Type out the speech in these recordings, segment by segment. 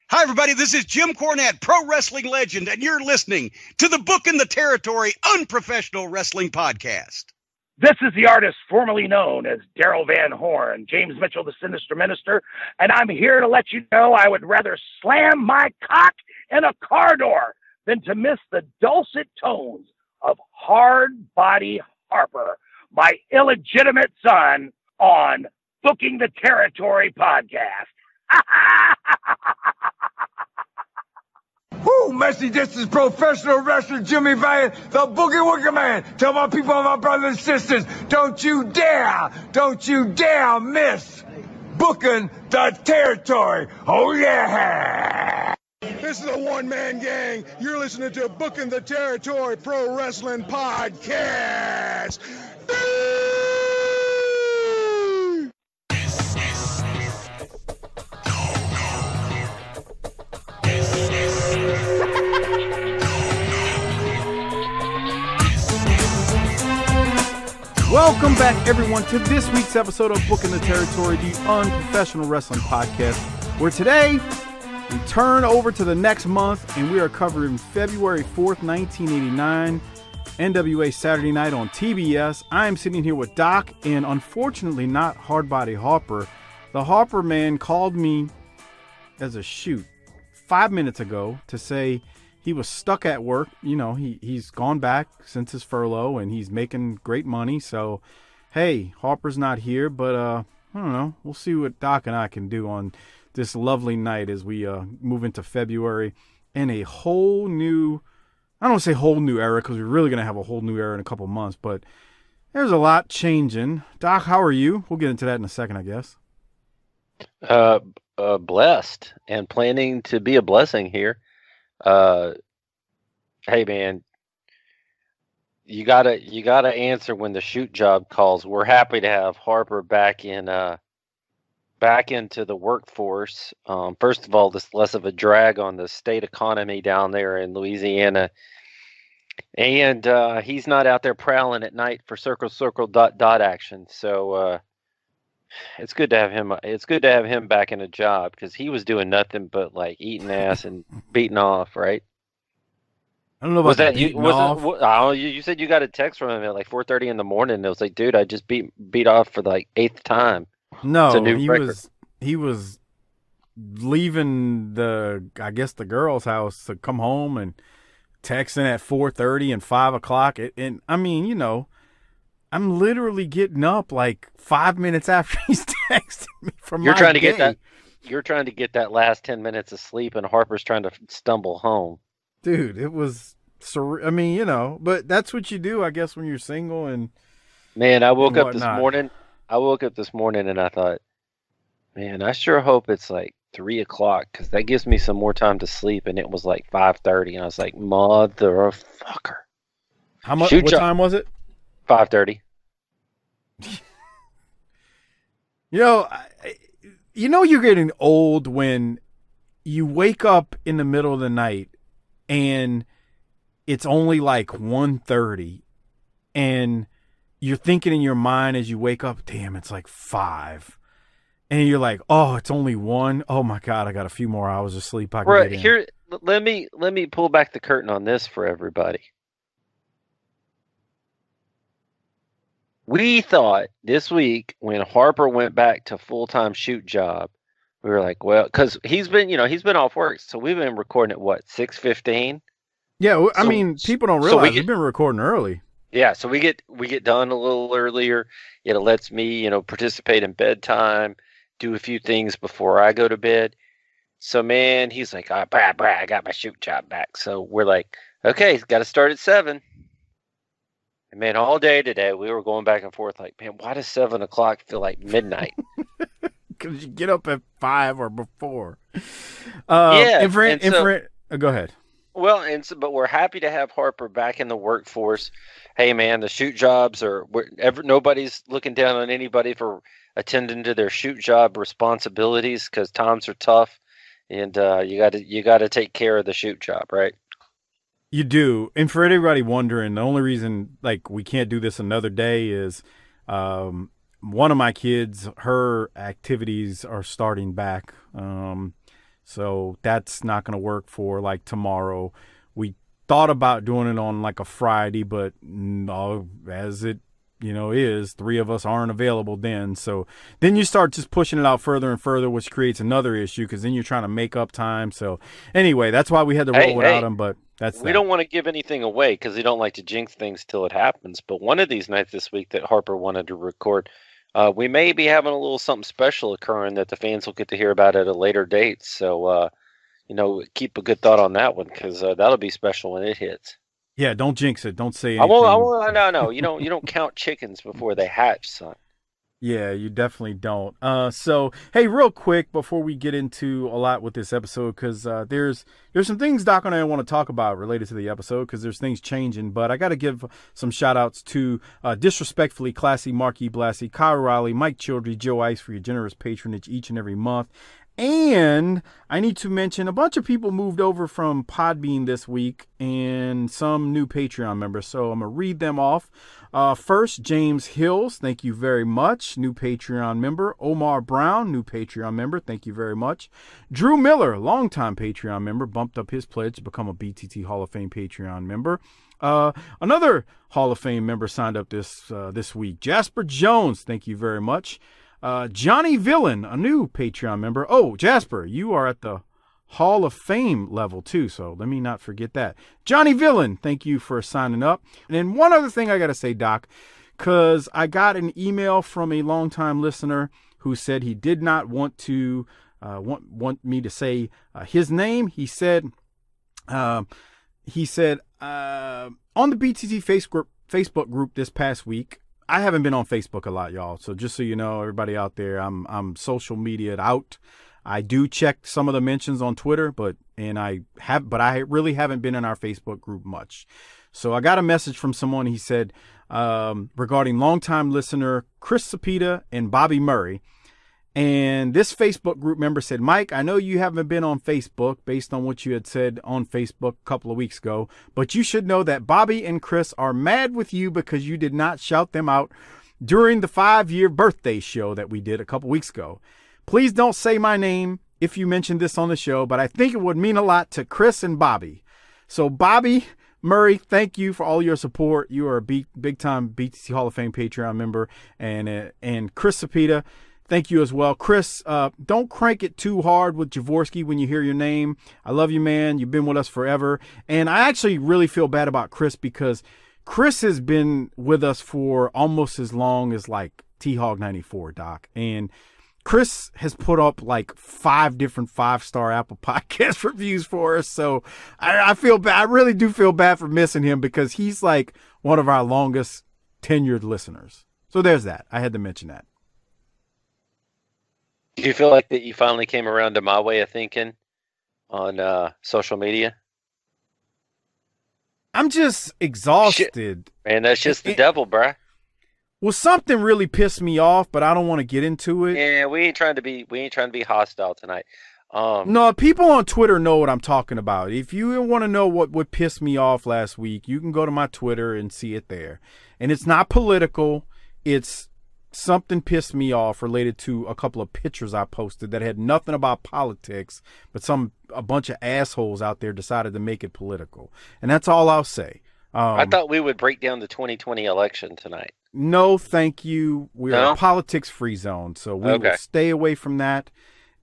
Hi, everybody. This is Jim Cornette, pro wrestling legend, and you're listening to the Book in the Territory Unprofessional Wrestling Podcast. This is the artist formerly known as Daryl Van Horn, James Mitchell, the Sinister Minister, and I'm here to let you know I would rather slam my cock in a car door than to miss the dulcet tones of Hard Body Harper, my illegitimate son, on Booking the Territory podcast. Woo, Messi, this is professional wrestler Jimmy Valiant, the Boogie Woogie Man. Tell my people, my brothers and sisters, don't you dare miss Booking the Territory. Oh, yeah. This is a one-man gang. You're listening to Booking the Territory Pro Wrestling Podcast. Welcome back, everyone, to this week's episode of Booking the Territory, the Unprofessional Wrestling Podcast, where today we turn over to the next month and we are covering February 4th, 1989, NWA Saturday Night on TBS. I am sitting here with Doc and unfortunately not Hard Body Harper. The Harper man called me as a shoot 5 minutes ago to say he was stuck at work. You know, he's gone back since his furlough and he's making great money. So, hey, Harper's not here, but I don't know. We'll see what Doc and I can do on this lovely night as we move into February and a whole new, I don't want to say whole new era because we're really going to have a whole new era in a couple months, but there's a lot changing. Doc, how are you? We'll get into that in a second, I guess. Blessed and planning to be a blessing here. Hey man, you gotta answer when the shoot job calls. We're happy to have Harper back into the workforce. First of all, this less of a drag on the state economy down there in Louisiana, and he's not out there prowling at night for circle dot action. So it's good to have him. It's good to have him back in a job because he was doing nothing but like eating ass and beating off, right? I don't know about was that you? You said you got a text from him at like 4:30 in the morning. And it was like, dude, I just beat off for the like 8th time. No, it's a new record. He was leaving the girl's house to come home and texting at 4:30 and 5 o'clock. And I mean, you know, I'm literally getting up like 5 minutes after he's texting me from You're my trying to day. get that. You're trying to get that last 10 minutes of sleep, and Harper's trying to stumble home. Dude, it was. I mean, you know, but that's what you do, I guess, when you're single and. Man, I woke up this morning. And I thought, man, I sure hope it's like 3 o'clock because that gives me some more time to sleep. And it was like 5:30, and I was like, motherfucker. How much? What time was it? 5:30. You know, you're getting old when you wake up in the middle of the night and it's only like 1:30 and you're thinking in your mind as you wake up, damn, it's like 5. And you're like, oh, it's only 1. Oh my God, I got a few more hours of sleep I can get in. Here, let me pull back the curtain on this for everybody. We thought this week when Harper went back to full-time shoot job, we were like, well, because he's been off work, so we've been recording at what, 6:15? Yeah, I mean, people don't realize we've been recording early. Yeah, so we get done a little earlier. It lets me, participate in bedtime, do a few things before I go to bed. So man, he's like, I got my shoot job back. So we're like, okay, got to start at 7. And man, all day today we were going back and forth like, man, why does 7 o'clock feel like midnight? Because you get up at 5 or before. Yeah. Go ahead. Well, but we're happy to have Harper back in the workforce. Hey, man, the shoot jobs nobody's looking down on anybody for attending to their shoot job responsibilities because times are tough, and you got to take care of the shoot job, right? You do. And for anybody wondering, the only reason like we can't do this another day is one of my kids, her activities are starting back. So that's not going to work for like tomorrow. We thought about doing it on like a Friday, but no, as it is, 3 of us aren't available then. So then you start just pushing it out further and further, which creates another issue because then you're trying to make up time. So anyway, that's why we had to roll without him. But we don't want to give anything away because we don't like to jinx things till it happens. But one of these nights this week that Harper wanted to record, we may be having a little something special occurring that the fans will get to hear about at a later date. So, keep a good thought on that one because that'll be special when it hits. Yeah, don't jinx it. Don't say anything. No. You don't count chickens before they hatch, son. Yeah, you definitely don't. So, hey, real quick before we get into a lot with this episode, because there's some things Doc and I want to talk about related to the episode, because there's things changing. But I got to give some shout-outs to Disrespectfully Classy, Mark E. Blassie, Kyle Riley, Mike Childry, Joe Ice for your generous patronage each and every month. And I need to mention a bunch of people moved over from Podbean this week and some new Patreon members. So I'm going to read them off. First, James Hills, thank you very much. New Patreon member. Omar Brown, new Patreon member. Thank you very much. Drew Miller, longtime Patreon member, bumped up his pledge to become a BTT Hall of Fame Patreon member. Another Hall of Fame member signed up this week. Jasper Jones, thank you very much. Johnny Villain, a new Patreon member. Oh, Jasper, you are at the Hall of Fame level too, so let me not forget that. Johnny Villain, thank you for signing up. And then one other thing I got to say, Doc, because I got an email from a longtime listener who said he did not want to want me to say his name. He said on the BTT Facebook group this past week. I haven't been on Facebook a lot, y'all. So just so you know, everybody out there, I'm social media out. I do check some of the mentions on Twitter, but I really haven't been in our Facebook group much. So I got a message from someone. He said regarding longtime listener Chris Sepeda and Bobby Murray. And this Facebook group member said, Mike, I know you haven't been on Facebook based on what you had said on Facebook a couple of weeks ago, but you should know that Bobby and Chris are mad with you because you did not shout them out during the 5-year birthday show that we did a couple weeks ago. Please don't say my name if you mentioned this on the show, but I think it would mean a lot to Chris and Bobby. So Bobby Murray, thank you for all your support. You are a big time BTC Hall of Fame Patreon member, and Chris Sepeda, thank you as well. Chris, don't crank it too hard with Jaworski when you hear your name. I love you, man. You've been with us forever. And I actually really feel bad about Chris because Chris has been with us for almost as long as like T-Hog 94, Doc. And Chris has put up like 5 different 5-star Apple Podcast reviews for us. So I feel bad. I really do feel bad for missing him because he's like one of our longest tenured listeners. So there's that. I had to mention that. Do you feel like that you finally came around to my way of thinking on social media? I'm just exhausted. Shit. Man, that's just the devil, bruh. Well, something really pissed me off, but I don't want to get into it. Yeah, we ain't trying to be hostile tonight. No, people on Twitter know what I'm talking about. If you want to know what pissed me off last week, you can go to my Twitter and see it there. And it's not political. It's something pissed me off related to a couple of pictures I posted that had nothing about politics, but a bunch of assholes out there decided to make it political. And that's all I'll say. I thought we would break down the 2020 election tonight. No, thank you. We're a politics-free zone, so we will stay away from that.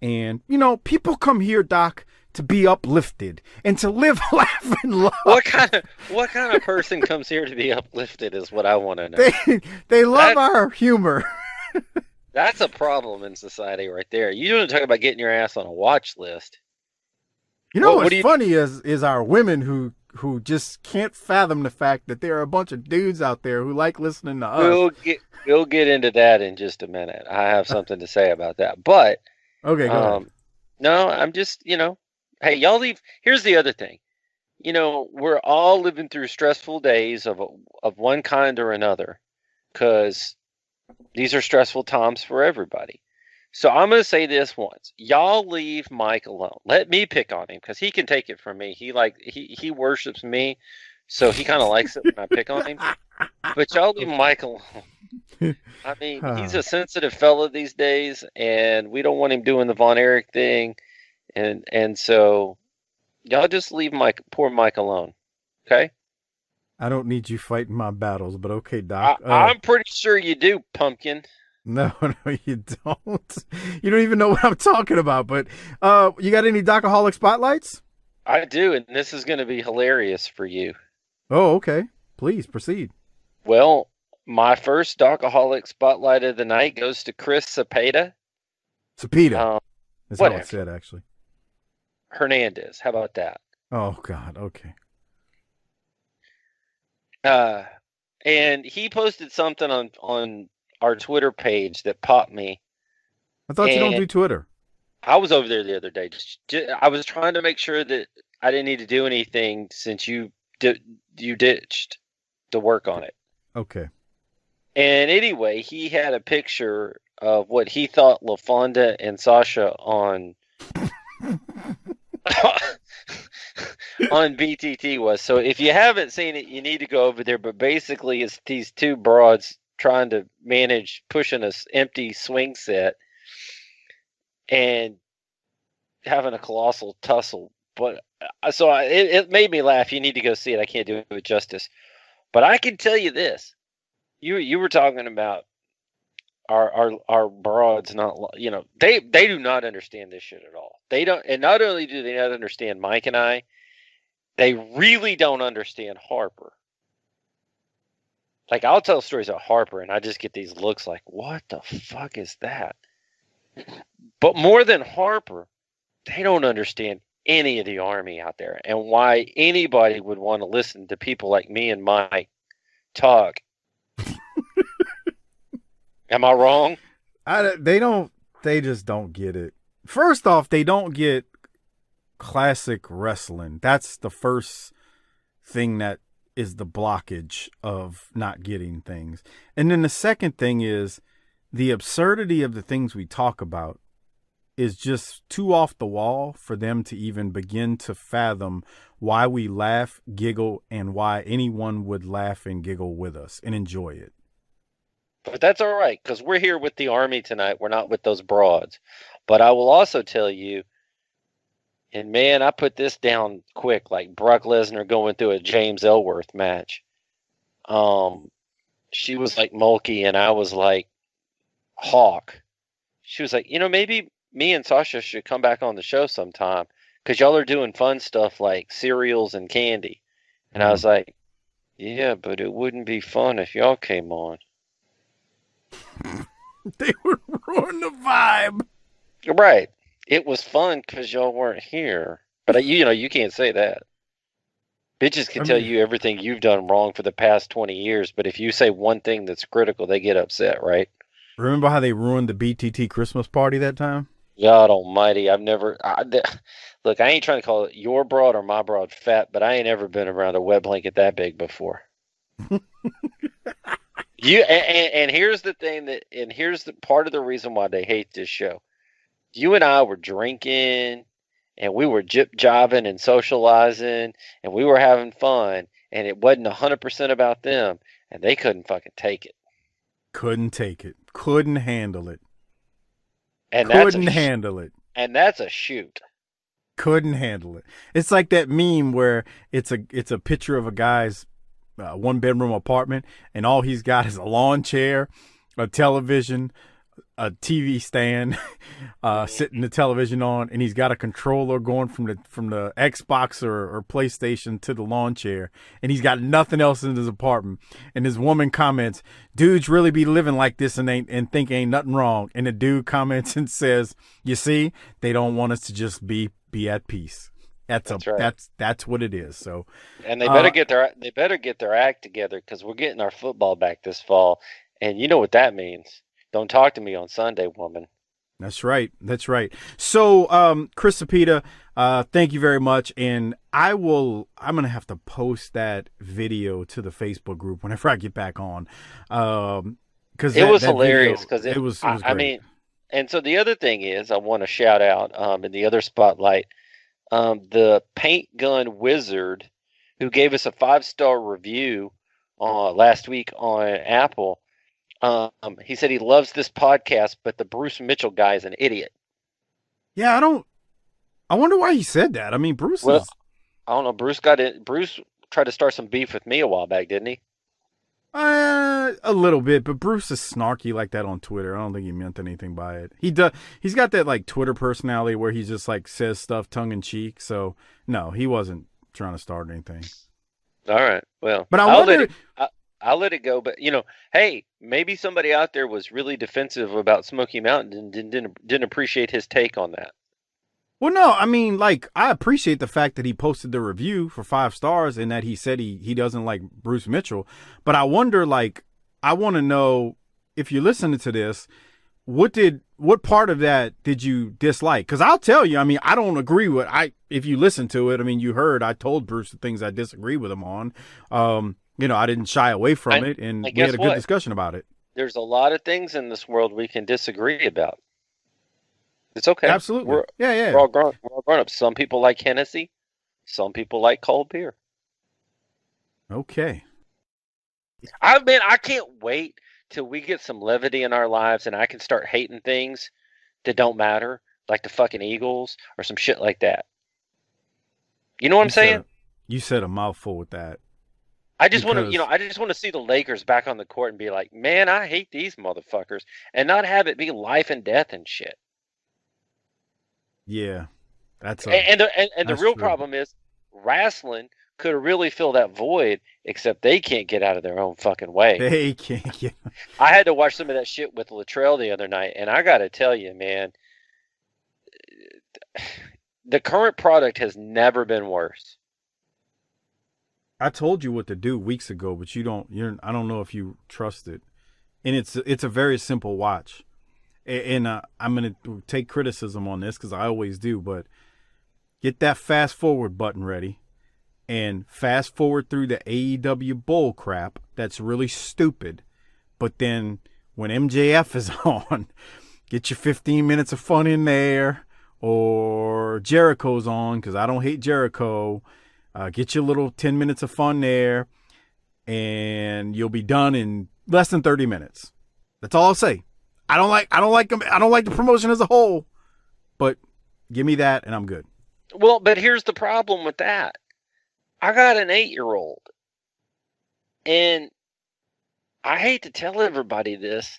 And, people come here, Doc, to be uplifted and to live, laugh, and love. What kind of person comes here to be uplifted is what I want to know. They love our humor. That's a problem in society right there. You want to talk about getting your ass on a watch list. What's funny is our women who just can't fathom the fact that there are a bunch of dudes out there who like listening to us. We'll get into that in just a minute. I have something to say about that. But okay, go ahead. No, I'm just, hey, y'all leave. Here's the other thing. We're all living through stressful days of one kind or another because these are stressful times for everybody. So I'm going to say this once. Y'all leave Mike alone. Let me pick on him because he can take it from me. He worships me, so he kind of likes it when I pick on him. But y'all leave Mike alone. I mean, he's a sensitive fella these days, and we don't want him doing the Von Erich thing. and so y'all just leave poor Mike alone, okay? I don't need you fighting my battles, but okay, Doc. I'm pretty sure you do, pumpkin. No, you don't. You don't even know what I'm talking about. But you got any Doc-A-Holic spotlights? I do, and this is going to be hilarious for you. Oh, okay. Please proceed. Well, my first Doc-A-Holic spotlight of the night goes to Chris Sepeda. Sepeda. That's whatever. how it's said, actually. Hernandez. How about that? Oh, God. Okay. And he posted something on our Twitter page that popped me. I thought you don't do Twitter. I was over there the other day. I was trying to make sure that I didn't need to do anything since you ditched to work on it. Okay. And anyway, he had a picture of what he thought LaFonda and Sasha on on BTT was. So if you haven't seen it, you need to go over there. But basically, it's these two broads trying to manage pushing a empty swing set and having a colossal tussle. But so it made me laugh. You need to go see it. I can't do it justice. But I can tell you this: you were talking about our broads not, they do not understand this shit at all. They don't, and not only do they not understand Mike and I, they really don't understand Harper. Like, I'll tell stories of Harper and I just get these looks like, what the fuck is that? But more than Harper, they don't understand any of the Army out there and why anybody would want to listen to people like me and Mike talk. Am I wrong? They just don't get it. First off, they don't get classic wrestling. That's the first thing that is the blockage of not getting things. And then the second thing is the absurdity of the things we talk about is just too off the wall for them to even begin to fathom why we laugh, giggle, and why anyone would laugh and giggle with us and enjoy it. But that's all right, because we're here with the Army tonight. We're not with those broads. But I will also tell you, and man, I put this down quick, like Brock Lesnar going through a James Ellsworth match. She was like Mulkey, and I was like Hawk. She was like, maybe me and Sasha should come back on the show sometime, because y'all are doing fun stuff like cereals and candy. And I was like, yeah, but it wouldn't be fun if y'all came on. They would ruin the vibe. Right. It was fun because y'all weren't here. But, you can't say that. Bitches can tell you everything you've done wrong for the past 20 years, but if you say one thing that's critical, they get upset, right? Remember how they ruined the BTT Christmas party that time? God almighty. Look, I ain't trying to call it your broad or my broad fat, but I ain't ever been around a wet blanket that big before. And here's the thing here's the part of the reason why they hate this show. You and I were drinking and we were jip-jobbing and socializing and we were having fun and it wasn't 100% about them and they couldn't fucking take it. Couldn't take it. Couldn't handle it. And couldn't handle it. And that's a shoot. Couldn't handle it. It's like that meme where it's a picture of a guy's one-bedroom apartment, and all he's got is a lawn chair, a television, a TV stand, sitting the television on, and he's got a controller going from the Xbox or PlayStation to the lawn chair, and he's got nothing else in his apartment. And his woman comments, "Dudes really be living like this and think ain't nothing wrong." And the dude comments and says, "You see, they don't want us to just be at peace." That's right. That's what it is. So, and they better get their act together, because we're getting our football back this fall, and you know what that means. Don't talk to me on Sunday, woman. That's right. That's right. So, Chris Sepeda, thank you very much, and I'm gonna have to post that video to the Facebook group whenever I get back on, because it was hilarious. Because it was great. I mean, and so the other thing is, I want to shout out in the other spotlight. The Paint Gun Wizard, who gave us a 5-star review last week on Apple, he said he loves this podcast, but the Bruce Mitchell guy is an idiot. Yeah, I wonder why he said that. I mean, Bruce Well, is I don't know. Bruce got it. Bruce tried to start some beef with me a while back, didn't he? a little bit, but Bruce is snarky like that on Twitter. I don't think he meant anything by it. He does. He's got that like Twitter personality where he just like says stuff tongue in cheek. So no, he wasn't trying to start anything. All right. Well, But I'll let it go. But hey, maybe somebody out there was really defensive about Smoky Mountain and didn't appreciate his take on that. Well, no, I mean, like, I appreciate the fact that he posted the review for 5 stars and that he said he doesn't like Bruce Mitchell. But I wonder, like, I want to know, if you're listening to this, what part of that did you dislike? Because I'll tell you, I mean, I don't agree with, if you listen to it, I mean, you heard, I told Bruce the things I disagree with him on. I didn't shy away from it, and we had a good discussion about it. There's a lot of things in this world we can disagree about. It's okay. Absolutely. We're all grown up. Some people like Hennessy. Some people like cold beer. Okay. I can't wait till we get some levity in our lives and I can start hating things that don't matter, like the fucking Eagles or some shit like that. You know what I'm saying? You said a mouthful with that. I just want to see the Lakers back on the court and be like, man, I hate these motherfuckers, and not have it be life and death and shit. Yeah, that's the real problem is Rasslin could really fill that void, except they can't get out of their own fucking way. They can't get. I had to watch some of that shit with Latrell the other night, and I got to tell you, man, the current product has never been worse. I told you what to do weeks ago, but I don't know if you trust it, and it's a very simple watch. And I'm going to take criticism on this because I always do, but get that fast forward button ready and fast forward through the AEW bull crap that's really stupid. But then when MJF is on, get your 15 minutes of fun in there, or Jericho's on because I don't hate Jericho. Get your little 10 minutes of fun there, and you'll be done in less than 30 minutes. That's all I'll say. I don't like the promotion as a whole, but give me that and I'm good. Well, but here's the problem with that. I got an 8-year-old, and I hate to tell everybody this.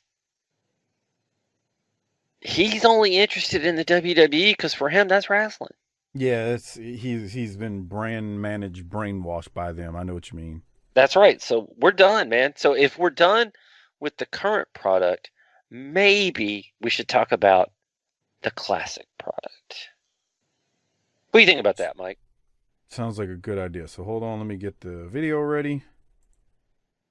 He's only interested in the WWE because for him that's wrestling. Yeah, he's been brand managed, brainwashed by them. I know what you mean. That's right. So we're done, man. So if we're done with the current product, maybe we should talk about the classic product. What do you think about that, Mike? Sounds like a good idea. So hold on, let me get the video ready.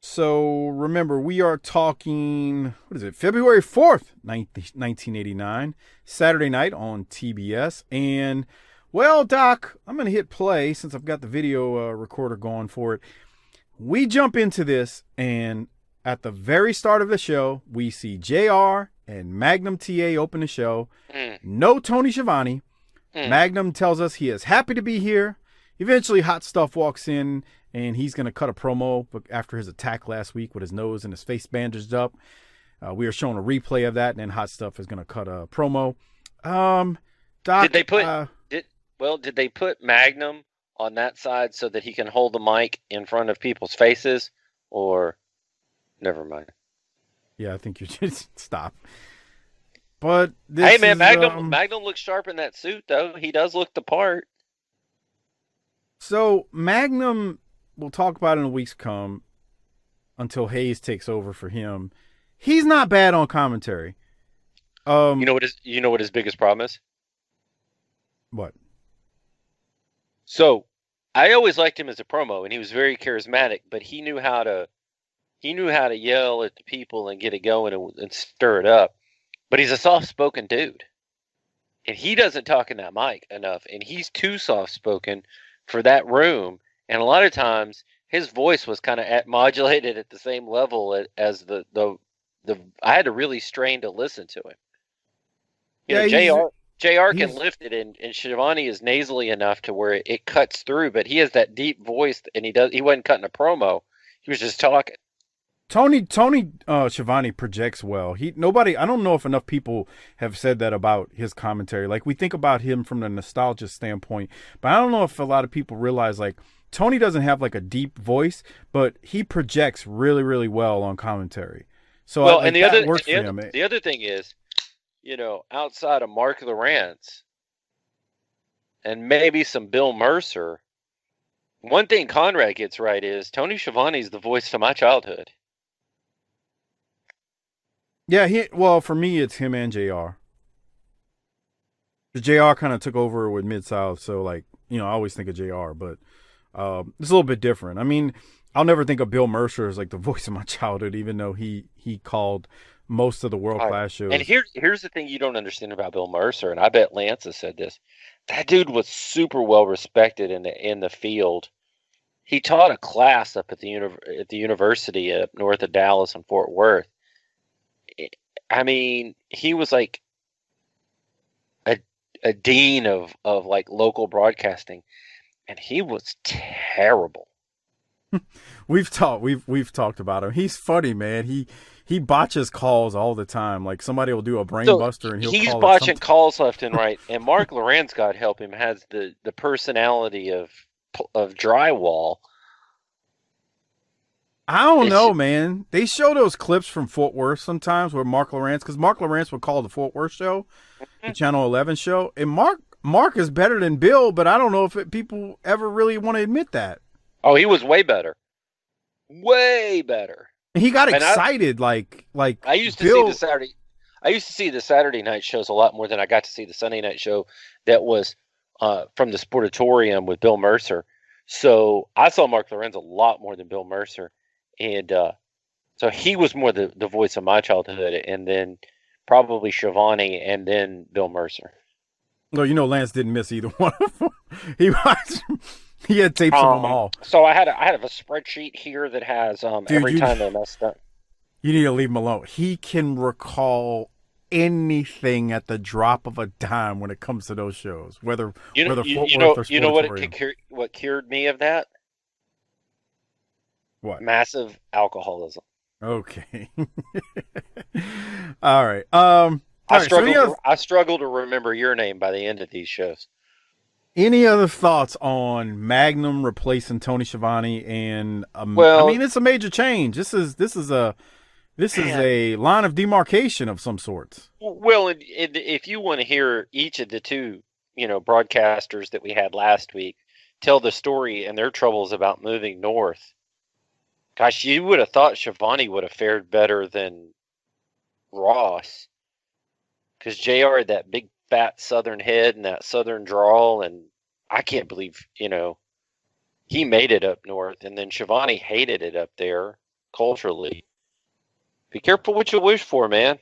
So remember, we are talking, February 4th, 1989, Saturday night on TBS. And, well, Doc, I'm going to hit play since I've got the video recorder going for it. We jump into this, and at the very start of the show, we see JR and Magnum TA open the show. No Tony Schiavone. Magnum tells us he is happy to be here. Eventually, Hot Stuff walks in, and he's going to cut a promo after his attack last week with his nose and his face bandaged up. We are showing a replay of that, and then Hot Stuff is going to cut a promo. Doc, did they put Magnum on that side so that he can hold the mic in front of people's faces, or never mind? Yeah, I think you should stop. But hey, man, Magnum looks sharp in that suit, though. He does look the part. So Magnum, we'll talk about in the weeks come until Hayes takes over for him. He's not bad on commentary. You know what his biggest problem is? What? So I always liked him as a promo, and he was very charismatic, but he knew how to yell at the people and get it going and stir it up. But he's a soft-spoken dude, and he doesn't talk in that mic enough, and he's too soft-spoken for that room. And a lot of times his voice was kind of modulated at the same level as the I had to really strain to listen to him. JR can lift it, and Schiavone is nasally enough to where it cuts through, but he has that deep voice, and he wasn't cutting a promo. He was just talking. Tony Schiavone projects well. I don't know if enough people have said that about his commentary. Like, we think about him from the nostalgia standpoint, but I don't know if a lot of people realize, like, Tony doesn't have like a deep voice, but he projects really, really well on commentary. So Well, like, and that works for him. the other thing is, outside of Mark Lawrence and maybe some Bill Mercer, one thing Conrad gets right is Tony Schiavone's the voice of my childhood. Yeah, for me, it's him and JR. JR kind of took over with Mid-South, so, like, I always think of JR, but it's a little bit different. I mean, I'll never think of Bill Mercer as, like, the voice of my childhood, even though he called most of the world-class shows. And here's the thing you don't understand about Bill Mercer, and I bet Lance has said this. That dude was super well respected in the field. He taught a class up at the university up north of Dallas and Fort Worth. I mean, he was like a dean of like local broadcasting, and he was terrible. We've talked about him. He's funny, man. He botches calls all the time. Like, somebody will do a brain buster and he's botching calls left and right. And Mark Lawrence, God help him, has the personality of drywall. I don't know, man. They show those clips from Fort Worth sometimes where Mark Lawrence, because Mark Lawrence would call the Fort Worth show, the Channel 11 show, and Mark is better than Bill, but I don't know if people ever really want to admit that. Oh, he was way better. Way better. He got excited, like I used to see the Saturday night shows a lot more than I got to see the Sunday night show that was from the Sportatorium with Bill Mercer. So I saw Mark Lawrence a lot more than Bill Mercer. And so he was more the voice of my childhood, and then probably Schiavone, and then Bill Mercer. Well, Lance didn't miss either one of them. He had tapes of them all. So I had a spreadsheet here that has every time they messed up. You need to leave him alone. He can recall anything at the drop of a dime when it comes to those shows, whether Fort Worth or Sportatorium. What cured me of that? What? Massive alcoholism. Okay. All right. I struggle to remember your name by the end of these shows. Any other thoughts on Magnum replacing Tony Schiavone? And I mean, it's a major change. This is a line of demarcation of some sorts. Well, if you want to hear each of the two, broadcasters that we had last week tell the story and their troubles about moving north, gosh, you would have thought Schiavone would have fared better than Ross, because JR had that big fat Southern head and that Southern drawl, and I can't believe he made it up north, and then Schiavone hated it up there culturally. Be careful what you wish for, man.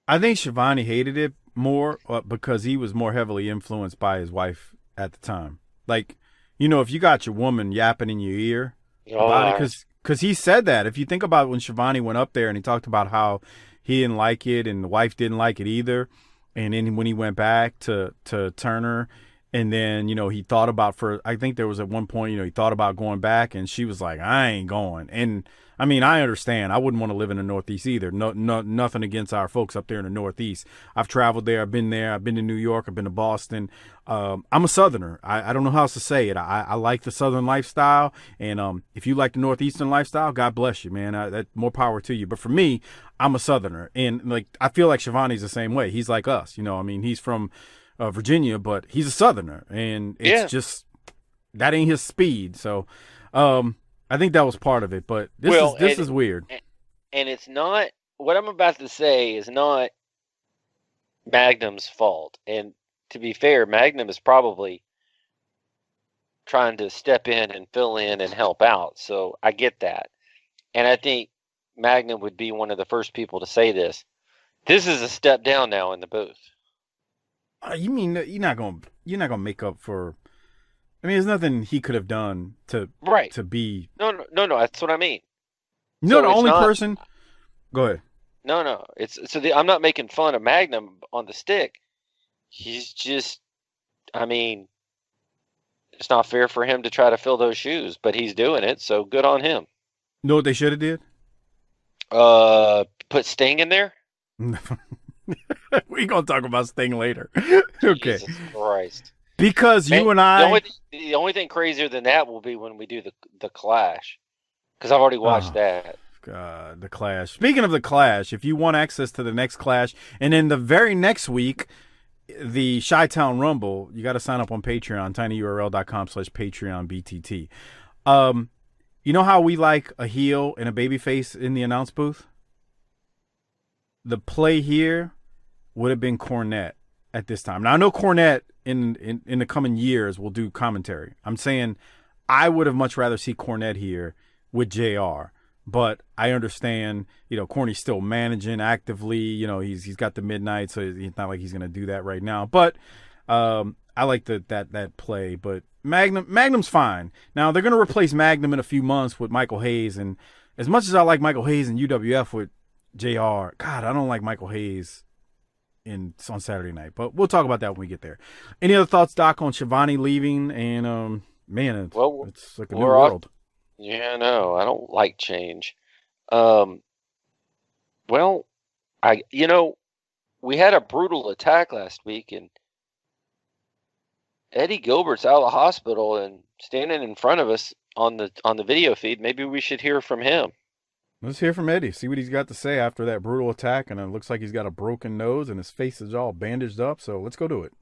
I think Schiavone hated it more because he was more heavily influenced by his wife at the time. Like, if you got your woman yapping in your ear about it, because he said that. If you think about when Schiavone went up there and he talked about how he didn't like it and the wife didn't like it either, and then when he went back to Turner, and then, he thought about I think there was at one point, he thought about going back, and she was like, I ain't going. And I mean, I understand. I wouldn't want to live in the Northeast either. No, nothing against our folks up there in the Northeast. I've traveled there. I've been there. I've been to New York. I've been to Boston. I'm a Southerner. I don't know how else to say it. I like the Southern lifestyle. And if you like the Northeastern lifestyle, God bless you, man. That more power to you. But for me, I'm a Southerner. And I feel like Schiavone's the same way. He's like us. I mean, he's from Virginia, but he's a Southerner. And it's just, that ain't his speed. So, I think that was part of it, but this is weird. And it's not, what I'm about to say is not Magnum's fault. And to be fair, Magnum is probably trying to step in and fill in and help out. So I get that. And I think Magnum would be one of the first people to say this. This is a step down now in the booth. You mean you're not gonna make up for? I mean, there's nothing he could have done to be. No. That's what I mean. The only person. Go ahead. No. I'm not making fun of Magnum on the stick. He's just, I mean, it's not fair for him to try to fill those shoes, but he's doing it. So good on him. You know what they should have did? Put Sting in there? We gonna talk about Sting later. Okay. Jesus Christ. Because Man, you and I... The only thing crazier than that will be when we do the Clash. Because I've already watched that. God, the Clash. Speaking of the Clash, if you want access to the next Clash, and then the very next week, the Chi-Town Rumble, you got to sign up on Patreon, tinyurl.com/PatreonBTT. You know how we like a heel and a babyface in the announce booth? The play here would have been Cornette at this time. Now, I know Cornette in the coming years will do commentary. I'm saying I would have much rather see Cornette here with JR. But I understand, Corny's still managing actively. He's got the midnight, so it's not like he's going to do that right now. But I like that play. But Magnum's fine. Now, they're going to replace Magnum in a few months with Michael Hayes. And as much as I like Michael Hayes and UWF with JR, God, I don't like Michael Hayes on Saturday night. But we'll talk about that when we get there. Any other thoughts, Doc, on Shivani leaving? And, it's like a new world. Yeah, no, I don't like change. We had a brutal attack last week, and Eddie Gilbert's out of the hospital and standing in front of us on the video feed. Maybe we should hear from him. Let's hear from Eddie. See what he's got to say after that brutal attack, and it looks like he's got a broken nose and his face is all bandaged up. So let's go to it.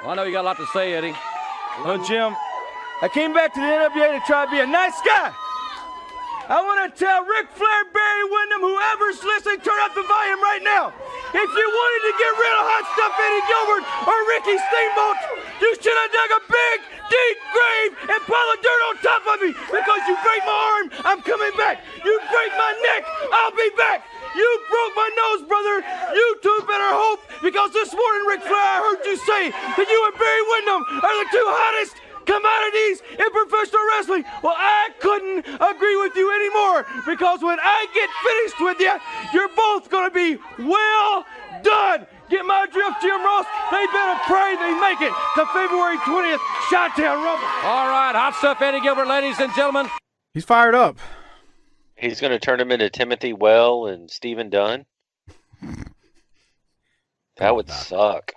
Well, I know you got a lot to say, Eddie. Well, Jim, I came back to the NWA to try to be a nice guy. I want to tell Ric Flair, Barry Windham, whoever's listening, turn up the volume right now. If you wanted to get rid of Hot Stuff Eddie Gilbert or Ricky Steamboat, you should have dug a big, deep grave and pile of dirt on top of me. Because you break my arm, I'm coming back. You break my neck, I'll be back. You broke my nose, brother. You two better hope, because this morning, Ric Flair, I heard you say that you and Barry Windham are the two hottest commodities in professional wrestling. Well, I couldn't agree with you anymore, because when I get finished with you, you're both going to be well done. Get my drift, Jim Ross? They better pray they make it to February 20th, Chi-Town Rumble. All right, Hot Stuff Eddie Gilbert, ladies and gentlemen. He's fired up. He's going to turn him into Timothy Well and Stephen Dunn. That would suck.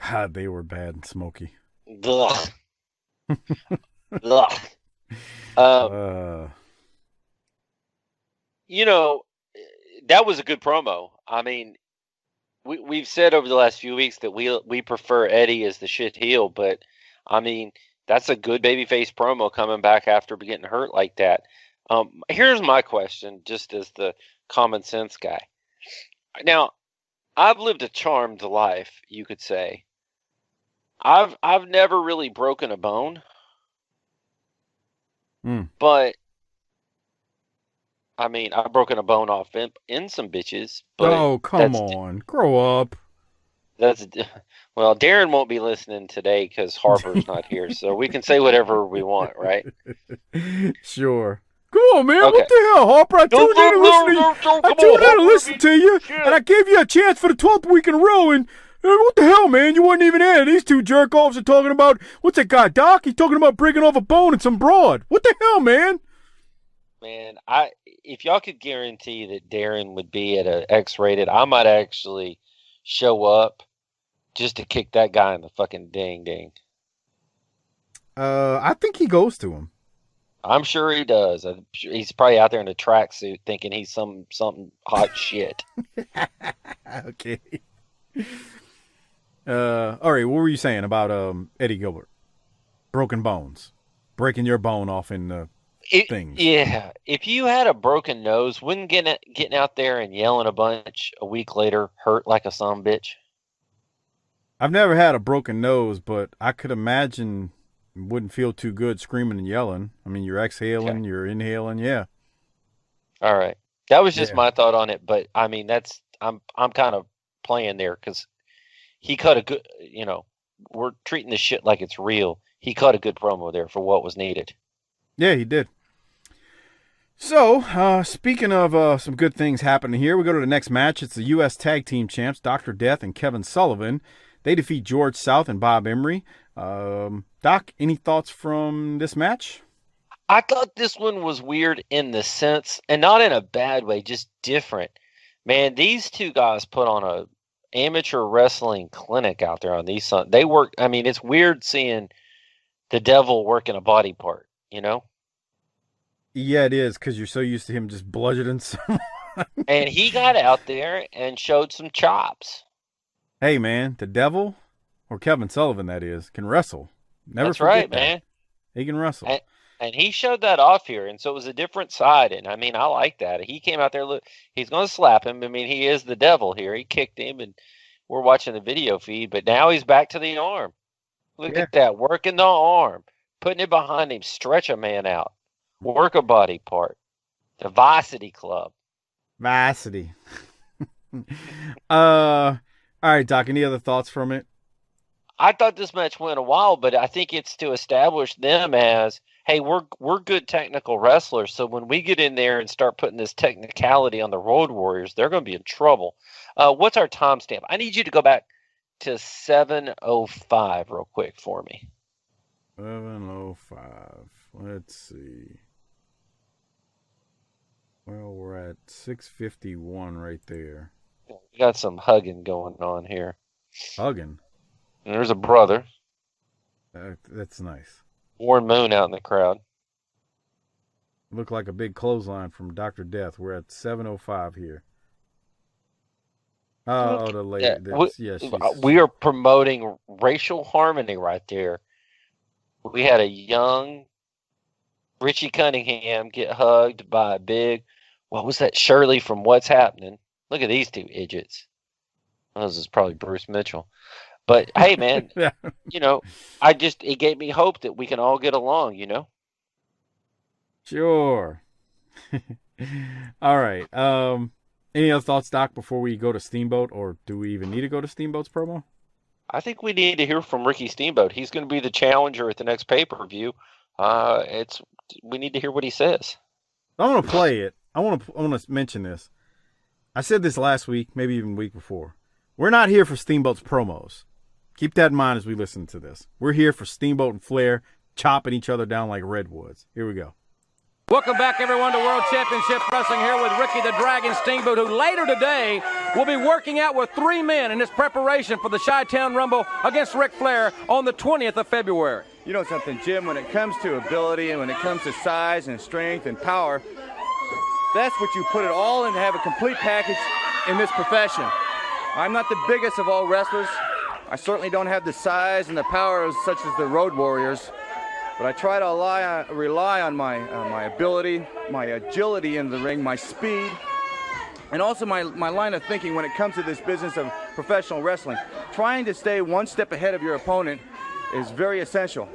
God, they were bad and smoky. Ugh. Ugh. That was a good promo. I mean, we've said over the last few weeks that we prefer Eddie as the shit heel, but I mean, that's a good babyface promo coming back after getting hurt like that. Here's my question, just as the common sense guy. Now, I've lived a charmed life, you could say. I've never really broken a bone, but I mean, I've broken a bone off in some bitches. But come on, grow up. Well, Darren won't be listening today because Harper's not here, so we can say whatever we want, right? Sure. Come on, man. Okay. What the hell, Harper? I tuned in to listen to you, and I gave you a chance for the 12th week in a row, and what the hell, man? You weren't even there. These two jerk-offs are talking about, what's that guy, Doc? He's talking about breaking off a bone and some broad. What the hell, man? Man, if y'all could guarantee that Darren would be at a X-rated, I might actually show up just to kick that guy in the fucking ding. I think he goes to him. I'm sure he does. He's probably out there in a tracksuit thinking he's something hot shit. Okay. All right, what were you saying about Eddie Gilbert? Broken bones. Breaking your bone off in the things. Yeah. If you had a broken nose, wouldn't getting out there and yelling a bunch a week later hurt like a son bitch? I've never had a broken nose, but I could imagine it wouldn't feel too good screaming and yelling. I mean, you're exhaling, You're inhaling, yeah. All right. That was just my thought on it, but I mean, I'm kind of playing there because he cut a good, we're treating this shit like it's real. He cut a good promo there for what was needed. Yeah, he did. So, speaking of some good things happening here, we go to the next match. It's the U.S. Tag Team Champs, Dr. Death and Kevin Sullivan. They defeat George South and Bob Emery. Doc, any thoughts from this match? I thought this one was weird in the sense, and not in a bad way, just different. Man, these two guys put on a amateur wrestling clinic out there on these. They work. I mean, it's weird seeing the devil working a body part. You know. Yeah, it is, because you're so used to him just bludgeoning someone. And he got out there and showed some chops. Hey, man, the devil, or Kevin Sullivan, that is, can wrestle. Never That's right, that. man. He can wrestle. And he showed that off here, and so it was a different side. And I mean, I like that. He came out there. Look, he's going to slap him. I mean, he is the devil here. He kicked him, and we're watching the video feed. But now he's back to the arm. Look at that, working the arm, putting it behind him, stretch a man out, work a body part. The Varsity Club. Varsity. All right, Doc. Any other thoughts from it? I thought this match went a while, but I think it's to establish them as, hey, we're good technical wrestlers. So when we get in there and start putting this technicality on the Road Warriors, they're going to be in trouble. What's our timestamp? I need you to go back to 7:05 real quick for me. 7:05. Let's see. Well, we're at 6:51 right there. We got some hugging going on here. Hugging? And there's a brother. That's nice. Warren Moon out in the crowd. Look like a big clothesline from Dr. Death. We're at 7:05 here. Oh, the lady. We are promoting racial harmony right there. We had a young Richie Cunningham get hugged by a big, what was that, Shirley from What's Happening. Look at these two idiots. Well, this is probably Bruce Mitchell. But, hey, man, you know, it gave me hope that we can all get along, you know? Sure. All right. Any other thoughts, Doc, before we go to Steamboat, or do we even need to go to Steamboat's promo? I think we need to hear from Ricky Steamboat. He's going to be the challenger at the next pay-per-view. We need to hear what he says. I want to play it. I want to mention this. I said this last week, maybe even week before. We're not here for Steamboat's promos. Keep that in mind as we listen to this. We're here for Steamboat and Flair chopping each other down like redwoods. Here we go. Welcome back, everyone, to World Championship Wrestling here with Ricky the Dragon Steamboat, who later today will be working out with 3 men in his preparation for the Chi-Town Rumble against Ric Flair on the 20th of February. You know something, Jim, when it comes to ability and when it comes to size and strength and power, that's what you put it all in to have a complete package in this profession. I'm not the biggest of all wrestlers. I certainly don't have the size and the power such as the Road Warriors. But I try to rely on my ability, my agility in the ring, my speed, and also my line of thinking when it comes to this business of professional wrestling. Trying to stay one step ahead of your opponent is very essential.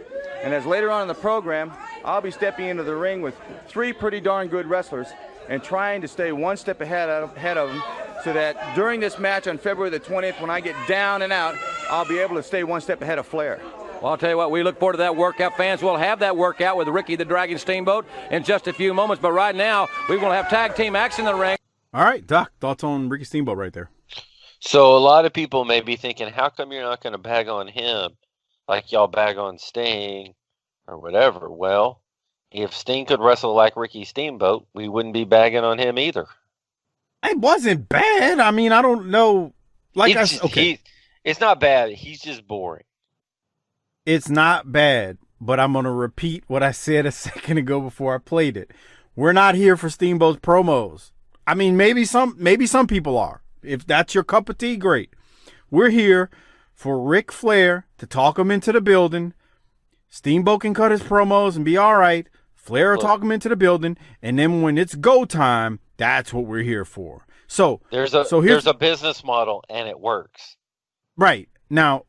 And as later on in the program, I'll be stepping into the ring with 3 pretty darn good wrestlers and trying to stay one step ahead of them so that during this match on February the 20th, when I get down and out, I'll be able to stay one step ahead of Flair. Well, I'll tell you what, we look forward to that workout. Fans will have that workout with Ricky the Dragon Steamboat in just a few moments. But right now, we will have tag team action in the ring. All right, Doc, thoughts on Ricky Steamboat right there? So a lot of people may be thinking, how come you're not going to bag on him like y'all bag on Sting or whatever? Well, if Sting could wrestle like Ricky Steamboat, we wouldn't be bagging on him either. It wasn't bad. I mean, I don't know. It's not bad. He's just boring. It's not bad, but I'm going to repeat what I said a second ago before I played it. We're not here for Steamboat's promos. I mean, maybe some people are. If that's your cup of tea, great. We're here for Ric Flair to talk him into the building. Steamboat can cut his promos and be all right. Flair will talk him into the building, and then when it's go time, that's what we're here for. So there's a business model, and it works. Right. Now,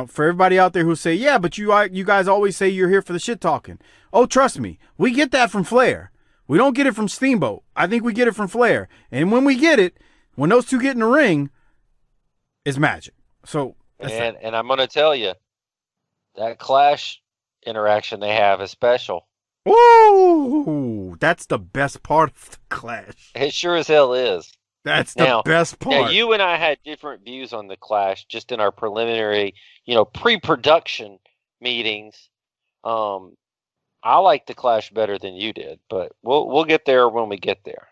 for everybody out there who say, yeah, but you guys always say you're here for the shit talking. Oh, trust me, we get that from Flair. We don't get it from Steamboat. I think we get it from Flair. And when we get it, when those two get in the ring, it's magic. So, and I'm going to tell you, that Clash interaction they have is special. Ooh, that's the best part of the Clash. It sure as hell is. That's the best part. Now, you and I had different views on the Clash just in our preliminary, pre-production meetings. I like the Clash better than you did, but we'll get there when we get there.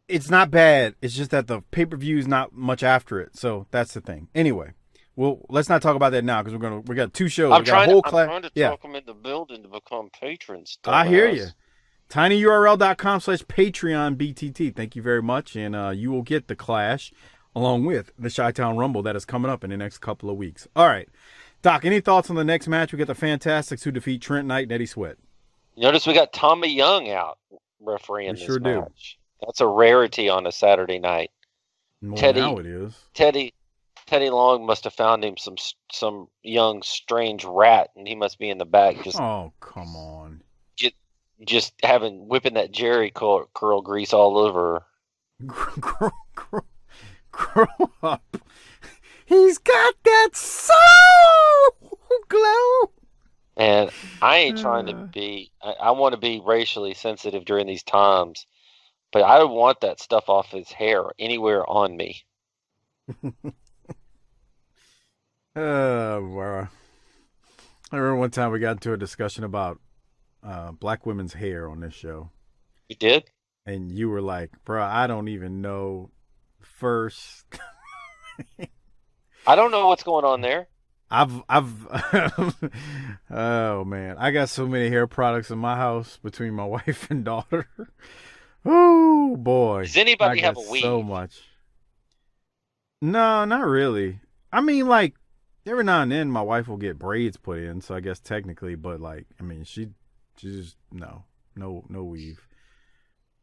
It's not bad. It's just that the pay-per-view is not much after it, so that's the thing. Anyway, let's not talk about that now because we got 2 shows. I'm trying to yeah. talk them into building to become patrons. I hear you. tinyurl.com/PatreonBTT. Thank you very much, and you will get the Clash along with the Chi-Town Rumble that is coming up in the next couple of weeks. All right, Doc, any thoughts on the next match? We got the Fantastics who defeat Trent Knight and Eddie Sweat. Notice we got Tommy Young out refereeing this sure match. That's a rarity on a Saturday night. Well, now it is. Teddy Long must have found him some young strange rat, and he must be in the back just. Oh, come on! Just whipping that Jerry curl grease all over. Grow up. He's got that soul glow. And I ain't trying to be. I want to be racially sensitive during these times. But I don't want that stuff off his hair anywhere on me. Bro. I remember one time we got into a discussion about black women's hair on this show. You did? And you were like, bro, I don't even know first. I don't know what's going on there. Oh, man. I got so many hair products in my house between my wife and daughter. Oh boy! Does anybody have a weave? So much. No, not really. I mean, like every now and then, my wife will get braids put in, so I guess technically, but like, I mean, she just no weave.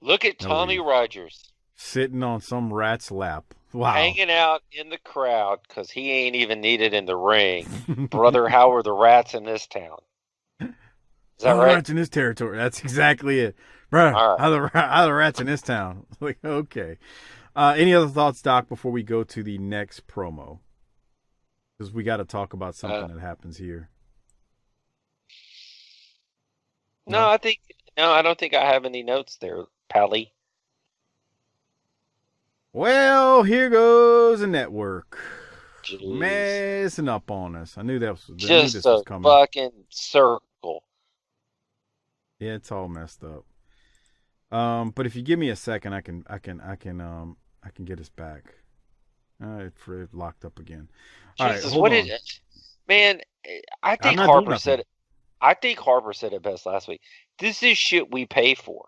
Look at Tommy Rogers sitting on some rat's lap. Wow, hanging out in the crowd because he ain't even needed in the ring. Brother, how are the rats in this town? Is that right? Rats in this territory. That's exactly it. Bro, right. how the rats in this town? Like, okay. Any other thoughts, Doc, before we go to the next promo? Because we got to talk about something that happens here. No, I don't think I have any notes there, Pally. Well, here goes the network. Jeez. Messing up on us. I knew this was coming. Fucking circle. Yeah, it's all messed up. But if you give me a second, I can get us back. It's locked up again. Jesus, all right, man? I think Harper said it. I think Harper said it best last week. This is shit we pay for.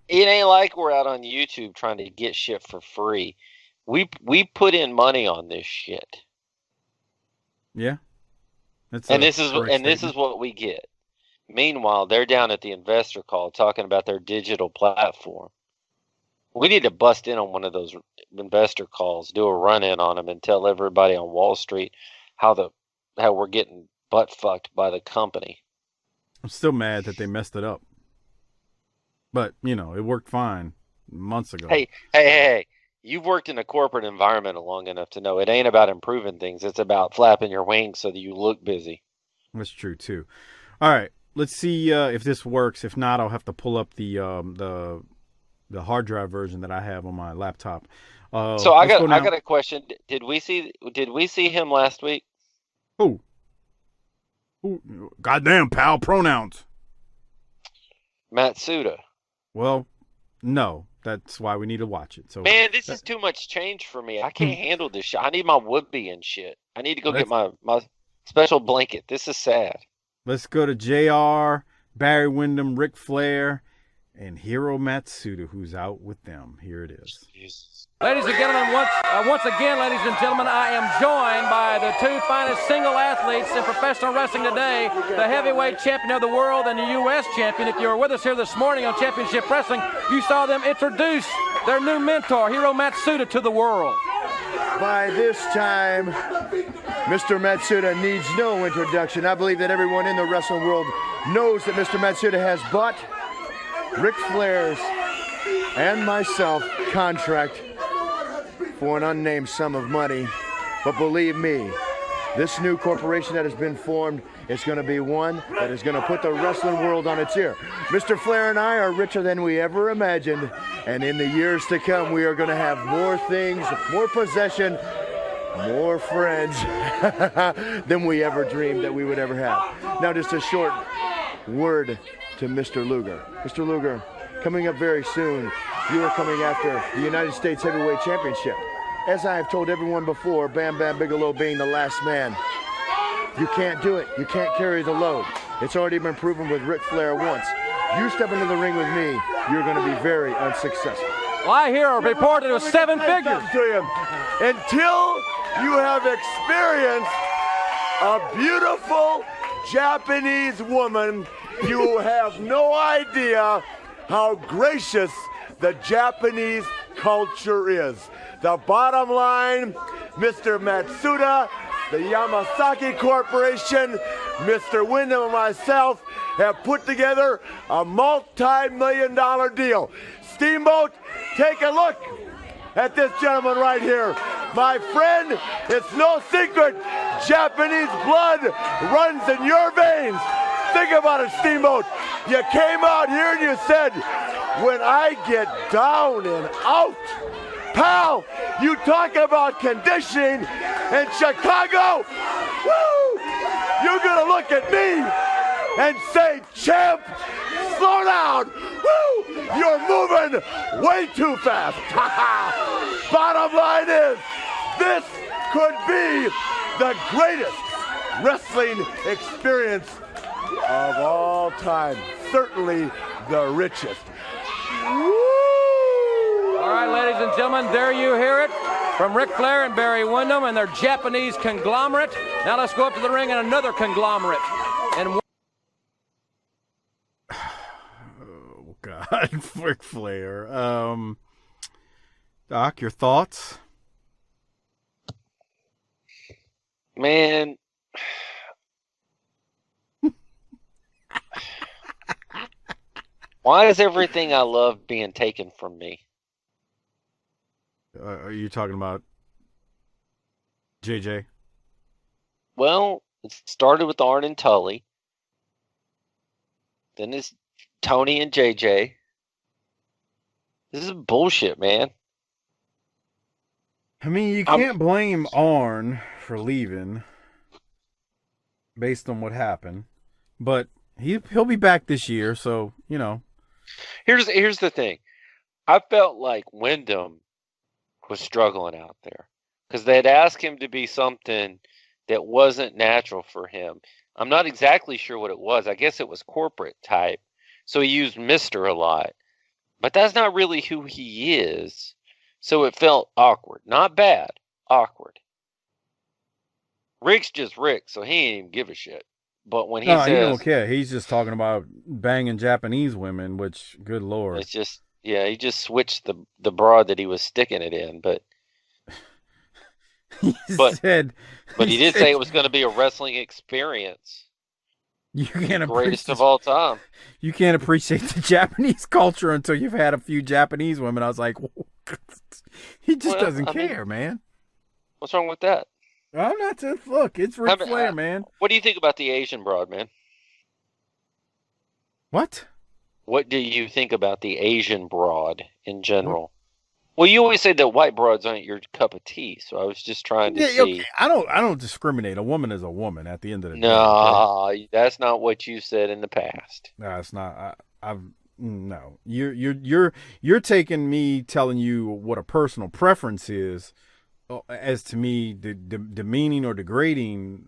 It ain't like we're out on YouTube trying to get shit for free. We put in money on this shit. Yeah. This is what we get. Meanwhile, they're down at the investor call talking about their digital platform. We need to bust in on one of those investor calls, do a run-in on them, and tell everybody on Wall Street how we're getting butt fucked by the company. I'm still mad that they messed it up. But, it worked fine months ago. Hey. You've worked in a corporate environment long enough to know it ain't about improving things. It's about flapping your wings so that you look busy. That's true, too. All right. Let's see if this works. If not, I'll have to pull up the hard drive version that I have on my laptop. So I got a question. Did we see him last week? Who? Goddamn, pal. Pronouns. Matsuda. Well, no. That's why we need to watch it. So, man, this is too much change for me. I can't handle this shit. I need my Woodby and shit. I need to go get my special blanket. This is sad. Let's go to JR, Barry Windham, Ric Flair, and Hiro Matsuda, who's out with them. Here it is. Jesus. Ladies and gentlemen, once again, ladies and gentlemen, I am joined by the 2 finest single athletes in professional wrestling today, the heavyweight champion of the world and the U.S. champion. If you were with us here this morning on Championship Wrestling, you saw them introduce their new mentor, Hiro Matsuda, to the world. By this time, Mr. Matsuda needs no introduction. I believe that everyone in the wrestling world knows that Mr. Matsuda has bought Ric Flair's and myself contract for an unnamed sum of money. But believe me, this new corporation that has been formed is going to be one that is going to put the wrestling world on its ear. Mr. Flair and I are richer than we ever imagined, and in the years to come, we are going to have more things, more possession, more friends than we ever dreamed that we would ever have. Now, just a short word to Mr. Luger. Mr. Luger, coming up very soon, you are coming after the United States Heavyweight Championship. As I have told everyone before, Bam Bam Bigelow being the last man, you can't do it. You can't carry the load. It's already been proven with Ric Flair once. You step into the ring with me, you're going to be very unsuccessful. Well, I hear a report that it was 7 figures. To you. Until you have experienced a beautiful Japanese woman, you have no idea how gracious the Japanese culture is. The bottom line, Mr. Matsuda, the Yamasaki Corporation, Mr. Wyndham and myself have put together a multi-million-dollar deal. Steamboat, take a look at this gentleman right here. My friend, it's no secret, Japanese blood runs in your veins. Think about it, Steamboat. You came out here and you said, when I get down and out, pal, you talk about conditioning in Chicago. Woo! You're gonna look at me and say, champ, slow down. Woo! You're moving way too fast. Bottom line is, this could be the greatest wrestling experience of all time. Certainly the richest. Woo! All right, ladies and gentlemen, there you hear it from Ric Flair and Barry Windham and their Japanese conglomerate. Now let's go up to the ring and another conglomerate. And oh God, Ric Flair. Doc, your thoughts? Man. Why is everything I love being taken from me? Are you talking about JJ? Well, it started with Arn and Tully. Then it's Tony and JJ. This is bullshit, man. I mean, you can't blame Arn for leaving based on what happened, but he'll be back this year, so, you know. Here's the thing. I felt like Wyndham was struggling out there because they'd asked him to be something that wasn't natural for him. I'm not exactly sure what it was. I guess it was corporate type. So he used Mr. a lot. But that's not really who he is. So it felt awkward. Not bad. Awkward. Rick's just Rick, so he ain't even give a shit. But when he says... he don't care. He's just talking about banging Japanese women, which, good Lord. It's just... Yeah, he just switched the broad that he was sticking it in, but he did say it was going to be a wrestling experience. You can't greatest of all time. You can't appreciate the Japanese culture until you've had a few Japanese women. I was like, he just doesn't care, man. What's wrong with that? I'm not just look. It's Ric Flair, man. What do you think about the Asian broad, man? What? What do you think about the Asian broad in general? Well, you always say that white broads aren't your cup of tea, so I was just trying to see. Okay. I don't discriminate. A woman is a woman at the end of the day. No, that's not what you said in the past. No, it's not. No. You're taking me telling you what a personal preference is as to me demeaning or degrading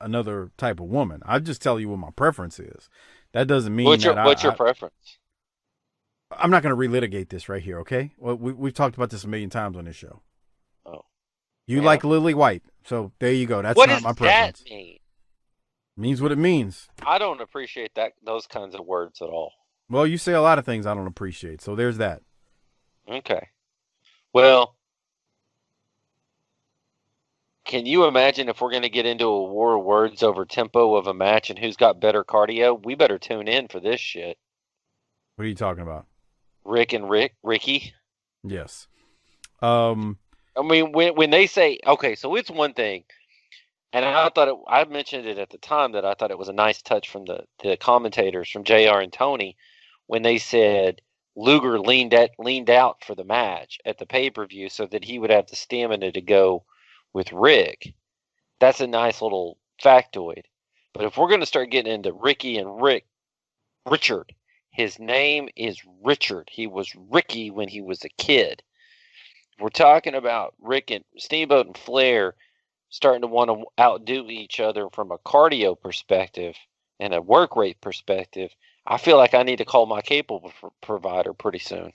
another type of woman. I just tell you what my preference is. That doesn't mean what's your preference? I'm not going to relitigate this right here, okay? Well, we've talked about this a million times on this show. Oh. You like Lily White, so there you go. That's not my preference. What does that mean? Means what it means. I don't appreciate those kinds of words at all. Well, you say a lot of things I don't appreciate, so there's that. Okay. Well, can you imagine if we're going to get into a war of words over tempo of a match and who's got better cardio? We better tune in for this shit. What are you talking about? Ricky? Yes. I mean, when they say, okay, so it's one thing, and I mentioned it at the time that I thought it was a nice touch from the commentators, from JR and Tony, when they said Luger leaned out for the match at the pay-per-view so that he would have the stamina to go with Rick, that's a nice little factoid. But if we're going to start getting into Ricky and Richard, his name is Richard. He was Ricky when he was a kid. We're talking about Rick and Steamboat and Flair starting to want to outdo each other from a cardio perspective and a work rate perspective. I feel like I need to call my cable provider pretty soon.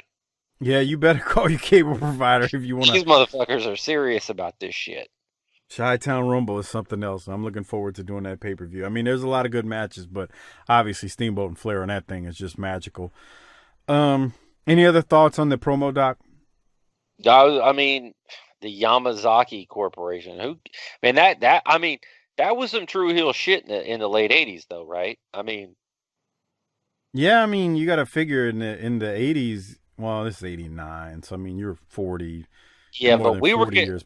Yeah, you better call your cable provider if you want to. These motherfuckers are serious about this shit. Chi-Town Rumble is something else. I'm looking forward to doing that pay-per-view. I mean, there's a lot of good matches, but obviously Steamboat and Flair on that thing is just magical. Any other thoughts on the promo, Doc? I mean, the Yamazaki Corporation. That was some true heel shit in the late 80s, though, right? I mean, yeah, I mean, you got to figure in the 80s. Well, this is 89, so I mean, you're 40. Yeah, but we were getting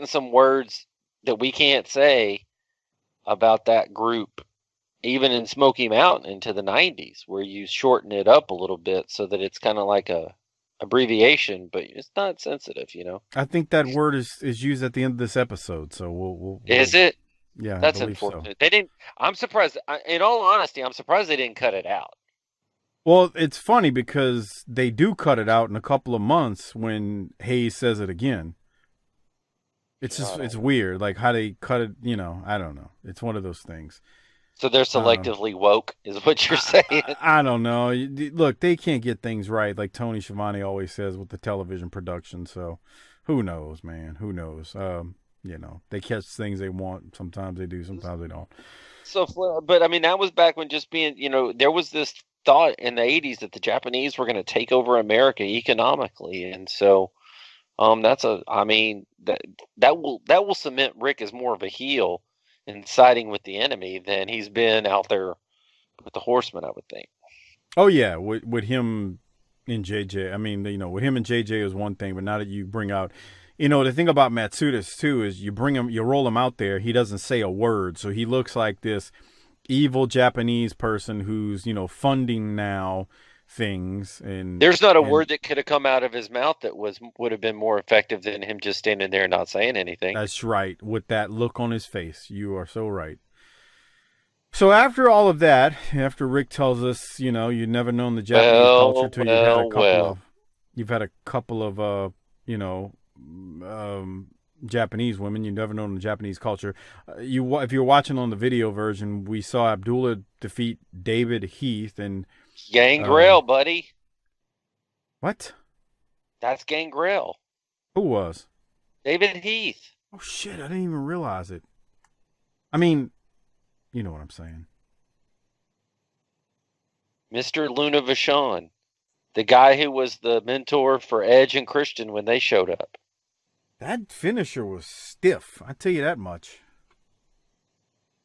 some words that we can't say about that group, even in Smoky Mountain into the 90s, where you shorten it up a little bit so that it's kind of like a abbreviation, but it's not sensitive, you know. I think that word is used at the end of this episode, so we'll is it? Yeah, that's unfortunate. So. They didn't. I'm surprised. In all honesty, I'm surprised they didn't cut it out. Well, it's funny because they do cut it out in a couple of months when Hayes says it again. It's just it's weird, like how they cut it. You know, I don't know. It's one of those things. So they're selectively woke, is what you're saying. I don't know. Look, they can't get things right, like Tony Schiavone always says with the television production. So, who knows, man? Who knows? You know, they catch things they want. Sometimes they do, sometimes they don't. So, but I mean, that was back when just being, you know, there was this thought in the 80s that the Japanese were going to take over America economically, and so that will cement Rick as more of a heel and siding with the enemy than he's been out there with the Horsemen, I would think. Oh yeah, with him and JJ. I mean, you know, with him and JJ is one thing, but now that you bring out, you know, the thing about Matsudas too is you roll him out there, he doesn't say a word, so he looks like this evil Japanese person who's, you know, funding now things, and there's not a word that could have come out of his mouth that would have been more effective than him just standing there and not saying anything. That's right, with that look on his face. You are so right. So after all of that, after Rick tells us, you know, you've never known the Japanese culture till you've had a couple of Japanese women. You've never known the Japanese culture. If you're watching on the video version, we saw Abdullah defeat David Heath and Gangrel, buddy. What? That's Gangrel. Who was? David Heath. Oh shit! I didn't even realize it. I mean, you know what I'm saying. Mr. Luna Vachon, the guy who was the mentor for Edge and Christian when they showed up. That finisher was stiff. I tell you that much.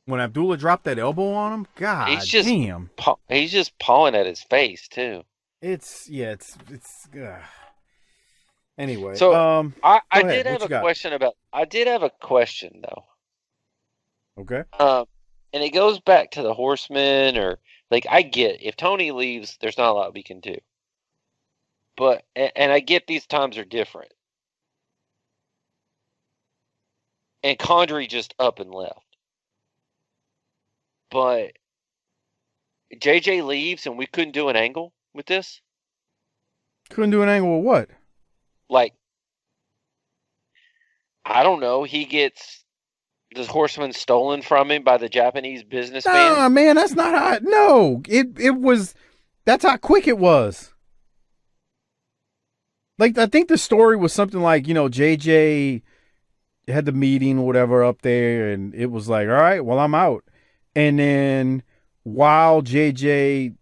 When Abdullah dropped that elbow on him, God damn. He's just pawing at his face too. It's anyway. So I did have a question though. Okay. And it goes back to the Horsemen, or like, I get if Tony leaves, there's not a lot we can do. But and I get these times are different. And Condrey just up and left. But JJ leaves and we couldn't do an angle with this? Couldn't do an angle with what? Like, I don't know. He gets the Horseman stolen from him by the Japanese businessman. Nah, man, that's not how. No, it was. That's how quick it was. Like, I think the story was something like, you know, JJ had the meeting or whatever up there, and it was like, all right, well, I'm out. And then while they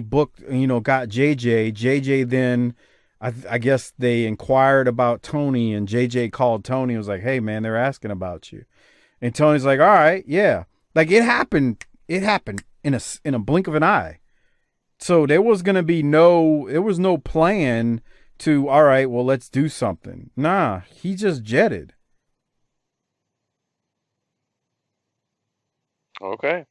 booked, you know, got JJ then, I guess they inquired about Tony, and JJ called Tony and was like, hey, man, they're asking about you. And Tony's like, all right, yeah. Like, it happened in a blink of an eye. So there was no plan to, all right, well, let's do something. Nah, he just jetted. Okay.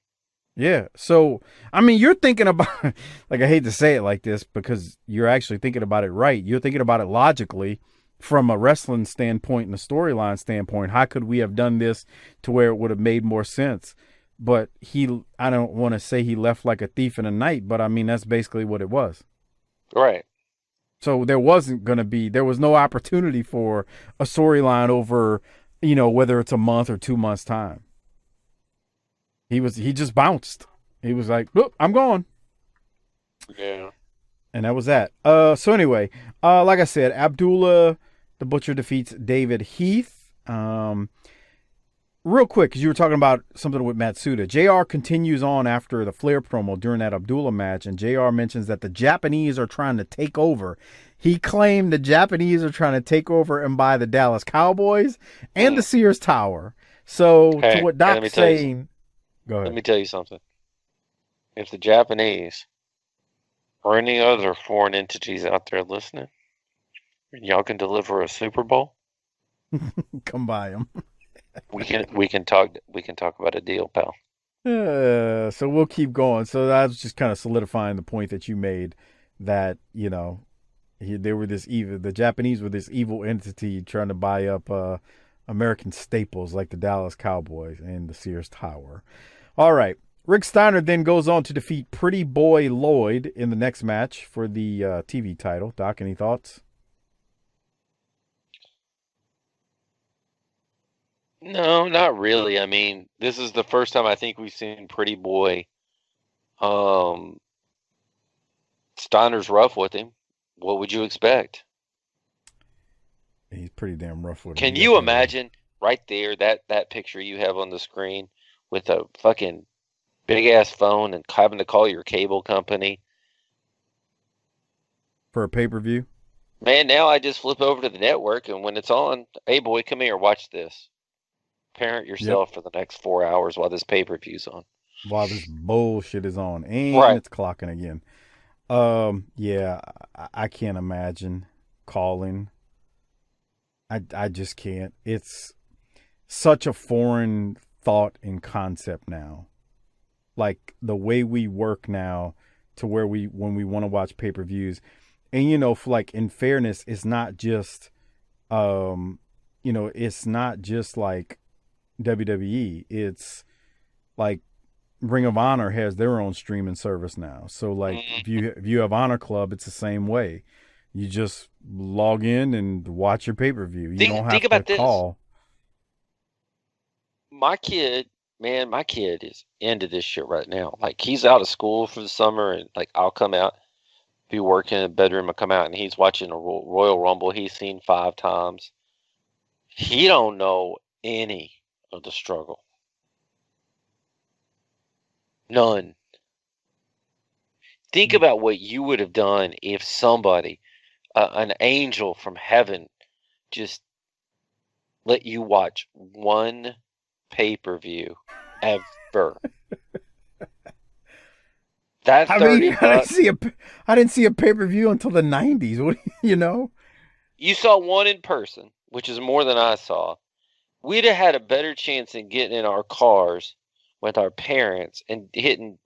Yeah. So, I mean, you're thinking about, like, I hate to say it like this because you're actually thinking about it right. You're thinking about it logically from a wrestling standpoint and a storyline standpoint, how could we have done this to where it would have made more sense? But I don't want to say he left like a thief in the night, but I mean, that's basically what it was. Right. So there was no opportunity for a storyline over, whether it's a month or 2 months time. He just bounced. He was like, "Look, I'm gone." Yeah. And that was that. So anyway, like I said, Abdullah the Butcher defeats David Heath. Real quick, because you were talking about something with Matsuda. JR continues on after the Flair promo during that Abdullah match, and JR mentions that the Japanese are trying to take over. He claimed the Japanese are trying to take over and buy the Dallas Cowboys and the Sears Tower. So, to what Doc's saying... Go ahead. Let me tell you something. If the Japanese or any other foreign entities out there listening, and y'all can deliver a Super Bowl, come buy them. we can talk about a deal, pal. So we'll keep going. So I was just kind of solidifying the point that you made that the Japanese were this evil entity trying to buy up American staples like the Dallas Cowboys and the Sears Tower. All right. Rick Steiner then goes on to defeat Pretty Boy Lloyd in the next match for the TV title. Doc, any thoughts? No, not really. I mean, this is the first time I think we've seen Pretty Boy. Steiner's rough with him. What would you expect? He's pretty damn rough with him. Can you imagine right there that picture you have on the screen with a fucking big ass phone and having to call your cable company for a pay-per-view? Man, now I just flip over to the network, and when it's on, hey boy, come here, watch this. Parent yourself for the next 4 hours while this pay-per-view's on. While this bullshit is on, and it's clocking again. Yeah, I can't imagine calling. I just can't. It's such a foreign thought and concept now. Like the way we work now, to where when we want to watch pay-per-views, and in fairness, it's not just, it's not just like WWE. It's like Ring of Honor has their own streaming service now. So like if you have Honor Club, it's the same way. You just log in and watch your pay-per-view. You don't have to call. My kid is into this shit right now. Like he's out of school for the summer, and like I'll come out, be working in the bedroom, I come out and he's watching a Royal Rumble he's seen 5 times. He don't know any of the struggle. None. Think about what you would have done if somebody, an angel from heaven, just let you watch one pay-per-view ever. That I didn't see a pay-per-view until the 90s. What You saw one in person, which is more than I saw. We'd have had a better chance in getting in our cars with our parents and hitting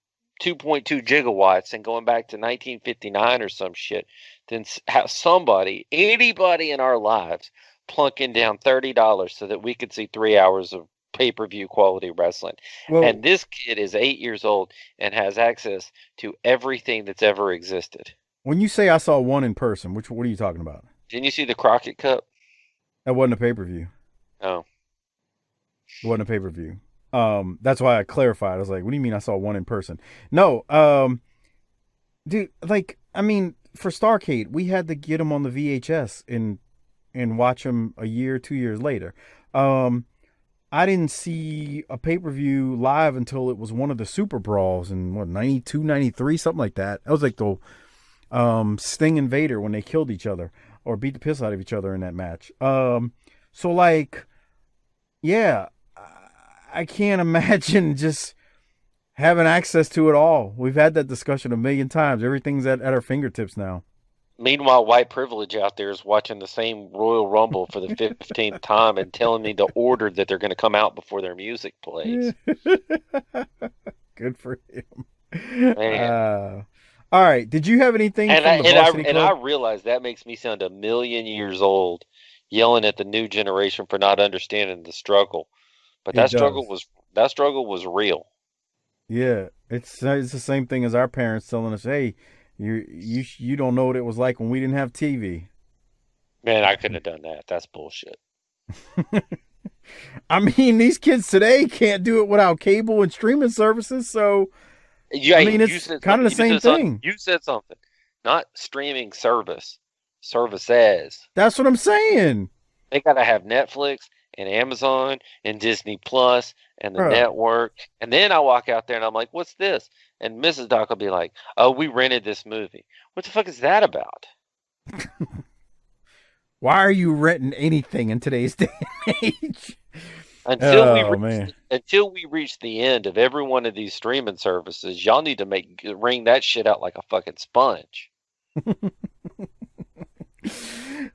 2.2 gigawatts and going back to 1959 or some shit than have anybody in our lives plunking down $30 so that we could see 3 hours of pay-per-view quality wrestling. Well, and this kid is 8 years old and has access to everything that's ever existed. When you say I saw one in person, what are you talking about? Didn't you see the Crockett Cup? That wasn't a pay-per-view. Oh. It wasn't a pay-per-view. That's why I clarified. I was like, what do you mean I saw one in person? No, dude, like, I mean, for Starrcade, we had to get them on the VHS and watch them a year, 2 years later. I didn't see a pay-per-view live until it was one of the Super Brawls in 92, 93, something like that. That was like the Sting and Vader when they killed each other or beat the piss out of each other in that match. So like, yeah, I can't imagine just having access to it all. We've had that discussion a million times. Everything's at our fingertips now. Meanwhile, white privilege out there is watching the same Royal Rumble for the 15th time and telling me the order that they're going to come out before their music plays. Good for him. All right. Did you have anything from the Varsity Club? And I realize that makes me sound a million years old yelling at the new generation for not understanding the struggle. But that struggle was real. Yeah, it's the same thing as our parents telling us, "Hey, you don't know what it was like when we didn't have TV." Man, I couldn't have done that. That's bullshit. I mean, these kids today can't do it without cable and streaming services, so yeah, I mean, it's kind of the same thing. You said something. Not streaming services. That's what I'm saying. They got to have Netflix and Amazon and Disney Plus and the network. And then I walk out there and I'm like, what's this? And Mrs. Doc will be like, oh, we rented this movie. What the fuck is that about? Why are you renting anything in today's day and age? Until we reach the end of every one of these streaming services, y'all need to wring that shit out like a fucking sponge.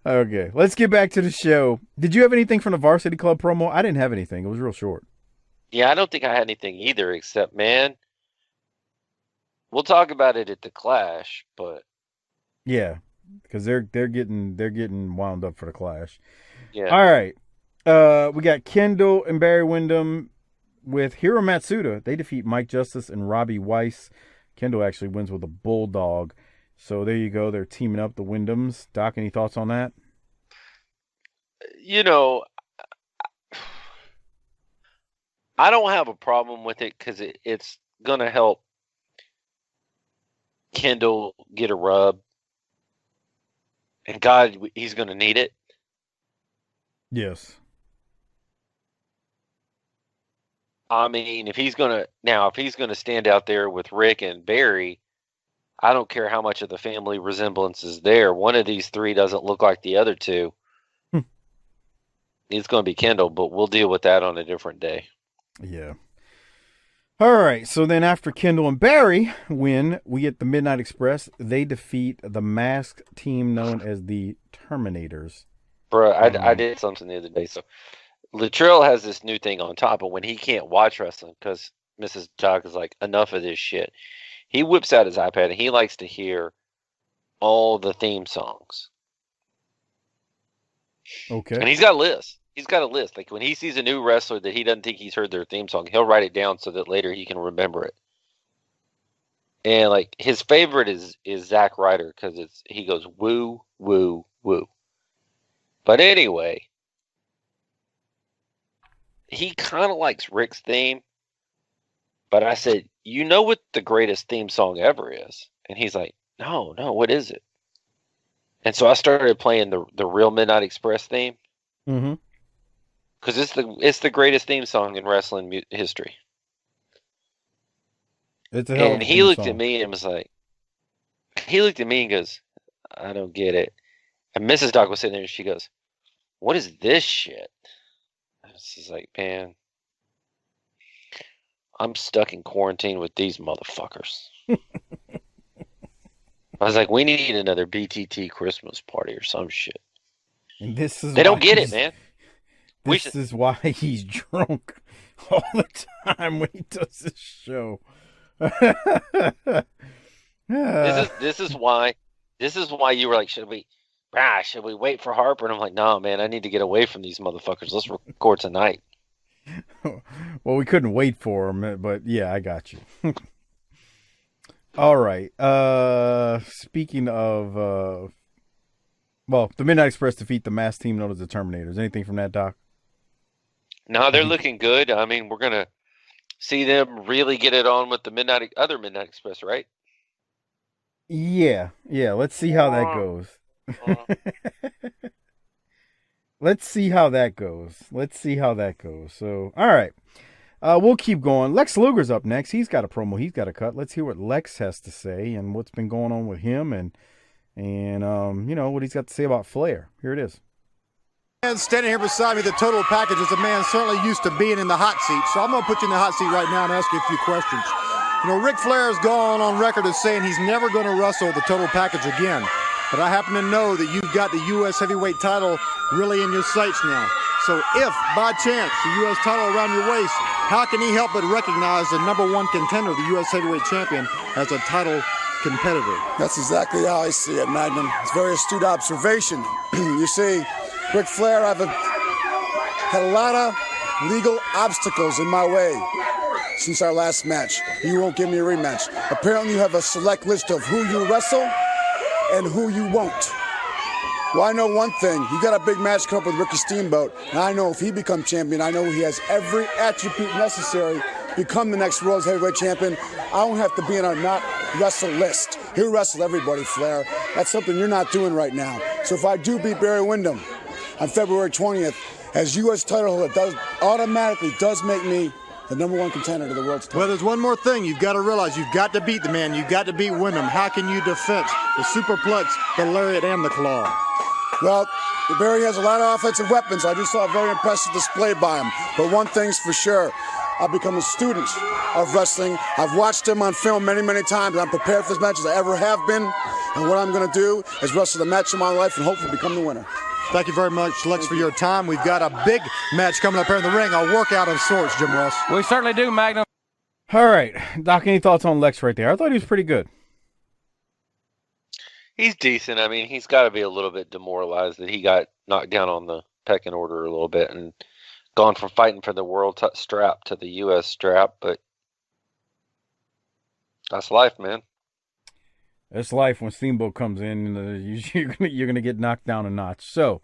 Okay, let's get back to the show. Did you have anything from the Varsity Club promo? I didn't have anything. It was real short. Yeah, I don't think I had anything either, except, man, we'll talk about it at the Clash, but yeah, because they're getting wound up for the Clash. Yeah. All right. We got Kendall and Barry Windham with Hiro Matsuda. They defeat Mike Justice and Robbie Weiss. Kendall actually wins with a bulldog. So there you go. They're teaming up, the Windhams. Doc, any thoughts on that? You know, I don't have a problem with it because it's going to help Kendall get a rub. And God, he's going to need it. Yes. I mean, if he's going to stand out there with Rick and Barry, I don't care how much of the family resemblance is there. One of these three doesn't look like the other two. It's going to be Kendall, but we'll deal with that on a different day. Yeah. All right. So then after Kendall and Barry win, we get the Midnight Express. They defeat the masked team known as the Terminators. Bro, I did something the other day. So Latrell has this new thing on top of when he can't watch wrestling because Mrs. Doc is like, enough of this shit. He whips out his iPad and he likes to hear all the theme songs. Okay. And he's got a list. He's got a list. Like when he sees a new wrestler that he doesn't think he's heard their theme song, he'll write it down so that later he can remember it. And like his favorite is Zack Ryder because he goes woo, woo, woo. But anyway, he kind of likes Rick's theme. But I said, you know what the greatest theme song ever is? And he's like, no, what is it? And so I started playing the real Midnight Express theme. Mm-hmm. Because it's the greatest theme song in wrestling history. And he looked at me and was like, he looked at me and goes, I don't get it. And Mrs. Doc was sitting there and she goes, what is this shit? And she's like, man, I'm stuck in quarantine with these motherfuckers. I was like, we need another BTT Christmas party or some shit. And this is they don't get it, man. This is why he's drunk all the time when he does this show. This is why you were like, should we wait for Harper? And I'm like, no, man, I need to get away from these motherfuckers. Let's record tonight. Well, we couldn't wait for him, but yeah, I got you. All right. Speaking of, the Midnight Express defeat the masked team known as the Terminators. Anything from that, Doc? No, they're looking good. I mean, we're gonna see them really get it on with the other Midnight Express, right? Yeah. Let's see how that goes. Let's see how that goes. So, all right. We'll keep going. Lex Luger's up next. He's got a promo. He's got a cut. Let's hear what Lex has to say and what's been going on with him and what he's got to say about Flair. Here it is. And standing here beside me, the total package is a man certainly used to being in the hot seat. So I'm going to put you in the hot seat right now and ask you a few questions. You know, Ric Flair has gone on record as saying he's never going to wrestle the total package again. But I happen to know that you've got the U.S. heavyweight title really in your sights now. So if, by chance, the U.S. title around your waist, how can he help but recognize the number one contender, the U.S. heavyweight champion, as a title competitor? That's exactly how I see it, Magnum. It's a very astute observation. You see, Ric Flair, I've had a lot of legal obstacles in my way since our last match. You won't give me a rematch. Apparently you have a select list of who you wrestle and who you won't. Well, I know one thing. You got a big match coming up with Ricky Steamboat, and I know if he becomes champion, I know he has every attribute necessary to become the next World Heavyweight Champion. I don't have to be on a not wrestle list. He'll wrestle everybody, Flair. That's something you're not doing right now. So if I do beat Barry Windham on February 20th, as U.S. title holder, that automatically does make me the #1 contender to the world's title. Well, there's one more thing you've got to realize. You've got to beat the man. You've got to beat Windham. How can you defend the superplex, the lariat, and the claw? Well, Barry has a lot of offensive weapons. I just saw a very impressive display by him. But one thing's for sure, I've become a student of wrestling. I've watched him on film many, many times. I'm prepared for this match as I ever have been. And what I'm going to do is wrestle the match of my life and hopefully become the winner. Thank you very much, Lex, for your time. We've got a big match coming up here in the ring, a workout of sorts, Jim Ross. We certainly do, Magnum. All right. Doc, any thoughts on Lex right there? I thought he was pretty good. He's decent. I mean, he's got to be a little bit demoralized that he got knocked down on the pecking order a little bit and gone from fighting for the world strap to the U.S. strap, but that's life, man. It's life when Steamboat comes in. You're gonna get knocked down a notch. So,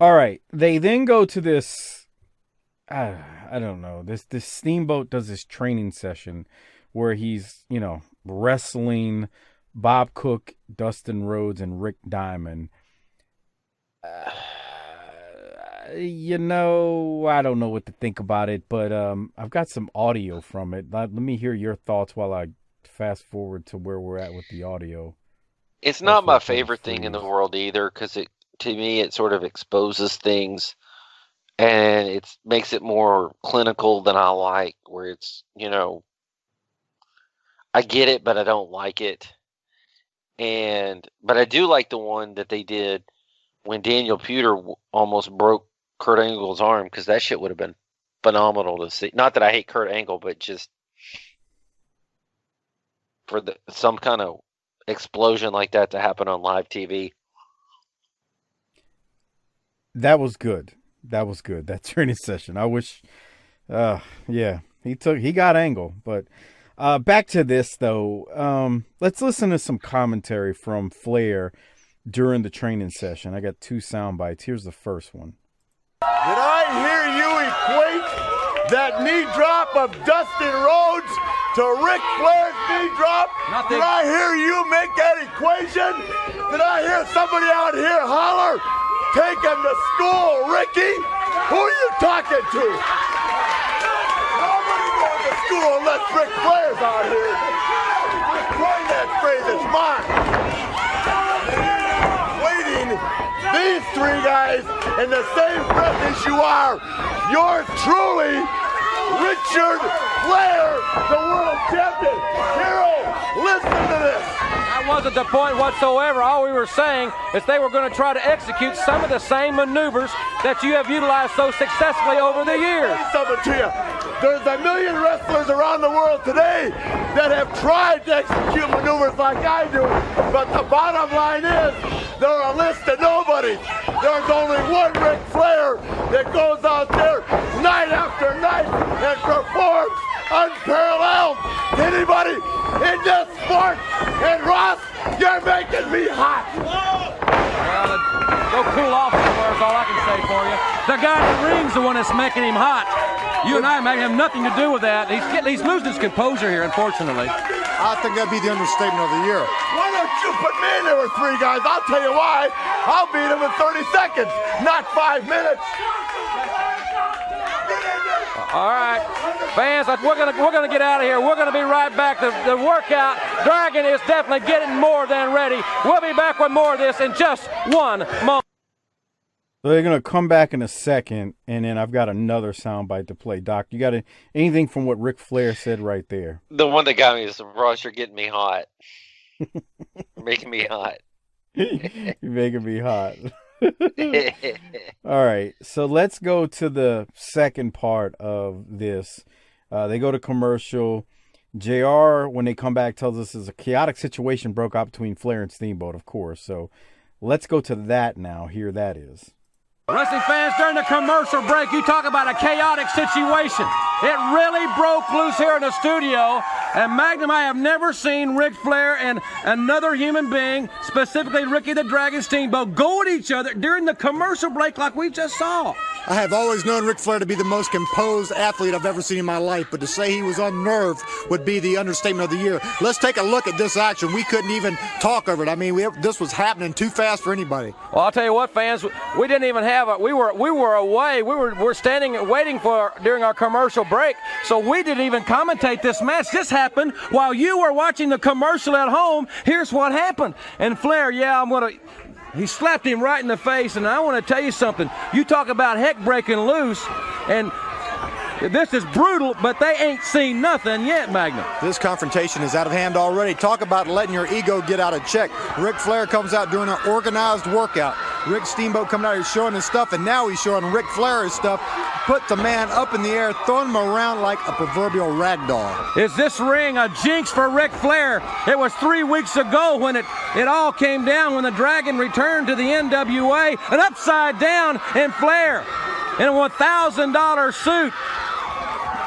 all right. They then go to this. I don't know. This Steamboat does this training session where he's wrestling Bob Cook, Dustin Rhodes, and Rick Diamond. I don't know what to think about it, but I've got some audio from it. Let me hear your thoughts while I fast forward to where we're at with the audio. It's not my favorite thing in the world either, because to me it sort of exposes things and it makes it more clinical than I like, where it's, I get it, but I don't like it. But I do like the one that they did when Daniel Puder almost broke Kurt Angle's arm, because that shit would have been phenomenal to see. Not that I hate Kurt Angle, but just for some kind of explosion like that to happen on live TV. That was good. That training session. I wish, he got Angle, but back to this though. Let's listen to some commentary from Flair during the training session. I got 2 sound bites. Here's the first one. Did I hear you equate that knee drop of Dustin Rhodes to Ric Flair's knee drop? Did I hear you make that equation? Did I hear somebody out here holler, take him to school, Ricky? Who are you talking to? Nobody going to school unless Ric Flair's out here. I coined that phrase, it's mine. Waiting these 3 guys in the same breath as you are. Yours truly, Richard Flair, the world champion. Hero, listen to this. That wasn't the point whatsoever. All we were saying is they were going to try to execute some of the same maneuvers that you have utilized so successfully over the years. Something to you. There's a million wrestlers around the world today that have tried to execute maneuvers like I do, but the bottom line is they're a list of nobodies. There's only one Ric Flair that goes out there night after night and performs unparalleled to anybody in this sport. And Ross, you're making me hot. Well, go cool off somewhere is all I can say for you. The guy in the ring's the one that's making him hot. You and I may have nothing to do with that. He's losing his composure here, unfortunately. I think that'd be the understatement of the year. Why don't you put me in there with 3 guys? I'll tell you why. I'll beat him in 30 seconds, not 5 minutes. All right, fans, we're gonna get out of here. We're gonna be right back. The workout Dragon is definitely getting more than ready. We'll be back with more of this in just 1 moment. So they're gonna come back in a second, and then I've got another soundbite to play. Doc, you got anything from what Ric Flair said right there? The one that got me is, Ross, you're getting me hot. You're making me hot. You're making me hot. All right, so let's go to the second part of this. They go to commercial. JR, when they come back, tells us a chaotic situation broke out between Flair and Steamboat, of course. So let's go to that now. Here that is. Wrestling fans, during the commercial break, you talk about a chaotic situation. It really broke loose here in the studio. And Magnum, I have never seen Ric Flair and another human being, specifically Ricky the Dragon Steamboat, go at each other during the commercial break like we just saw. I have always known Ric Flair to be the most composed athlete I've ever seen in my life, but to say he was unnerved would be the understatement of the year. Let's take a look at this action. We couldn't even talk over it. I mean, this was happening too fast for anybody. Well, I'll tell you what, fans, we didn't even have we were away. We're standing and waiting for during our commercial break, so we didn't even commentate this match. This happened while you were watching the commercial at home. Here's what happened. And Flair, he slapped him right in the face, and I want to tell you something. You talk about heck breaking loose, and this is brutal, but they ain't seen nothing yet, Magnum. This confrontation is out of hand already. Talk about letting your ego get out of check. Ric Flair comes out doing an organized workout. Rick Steamboat coming out here showing his stuff, and now he's showing Ric Flair his stuff. Put the man up in the air, throwing him around like a proverbial rag doll. Is this ring a jinx for Ric Flair? It was 3 weeks ago when it all came down, when the Dragon returned to the NWA, and upside down in Flair in a $1,000 suit.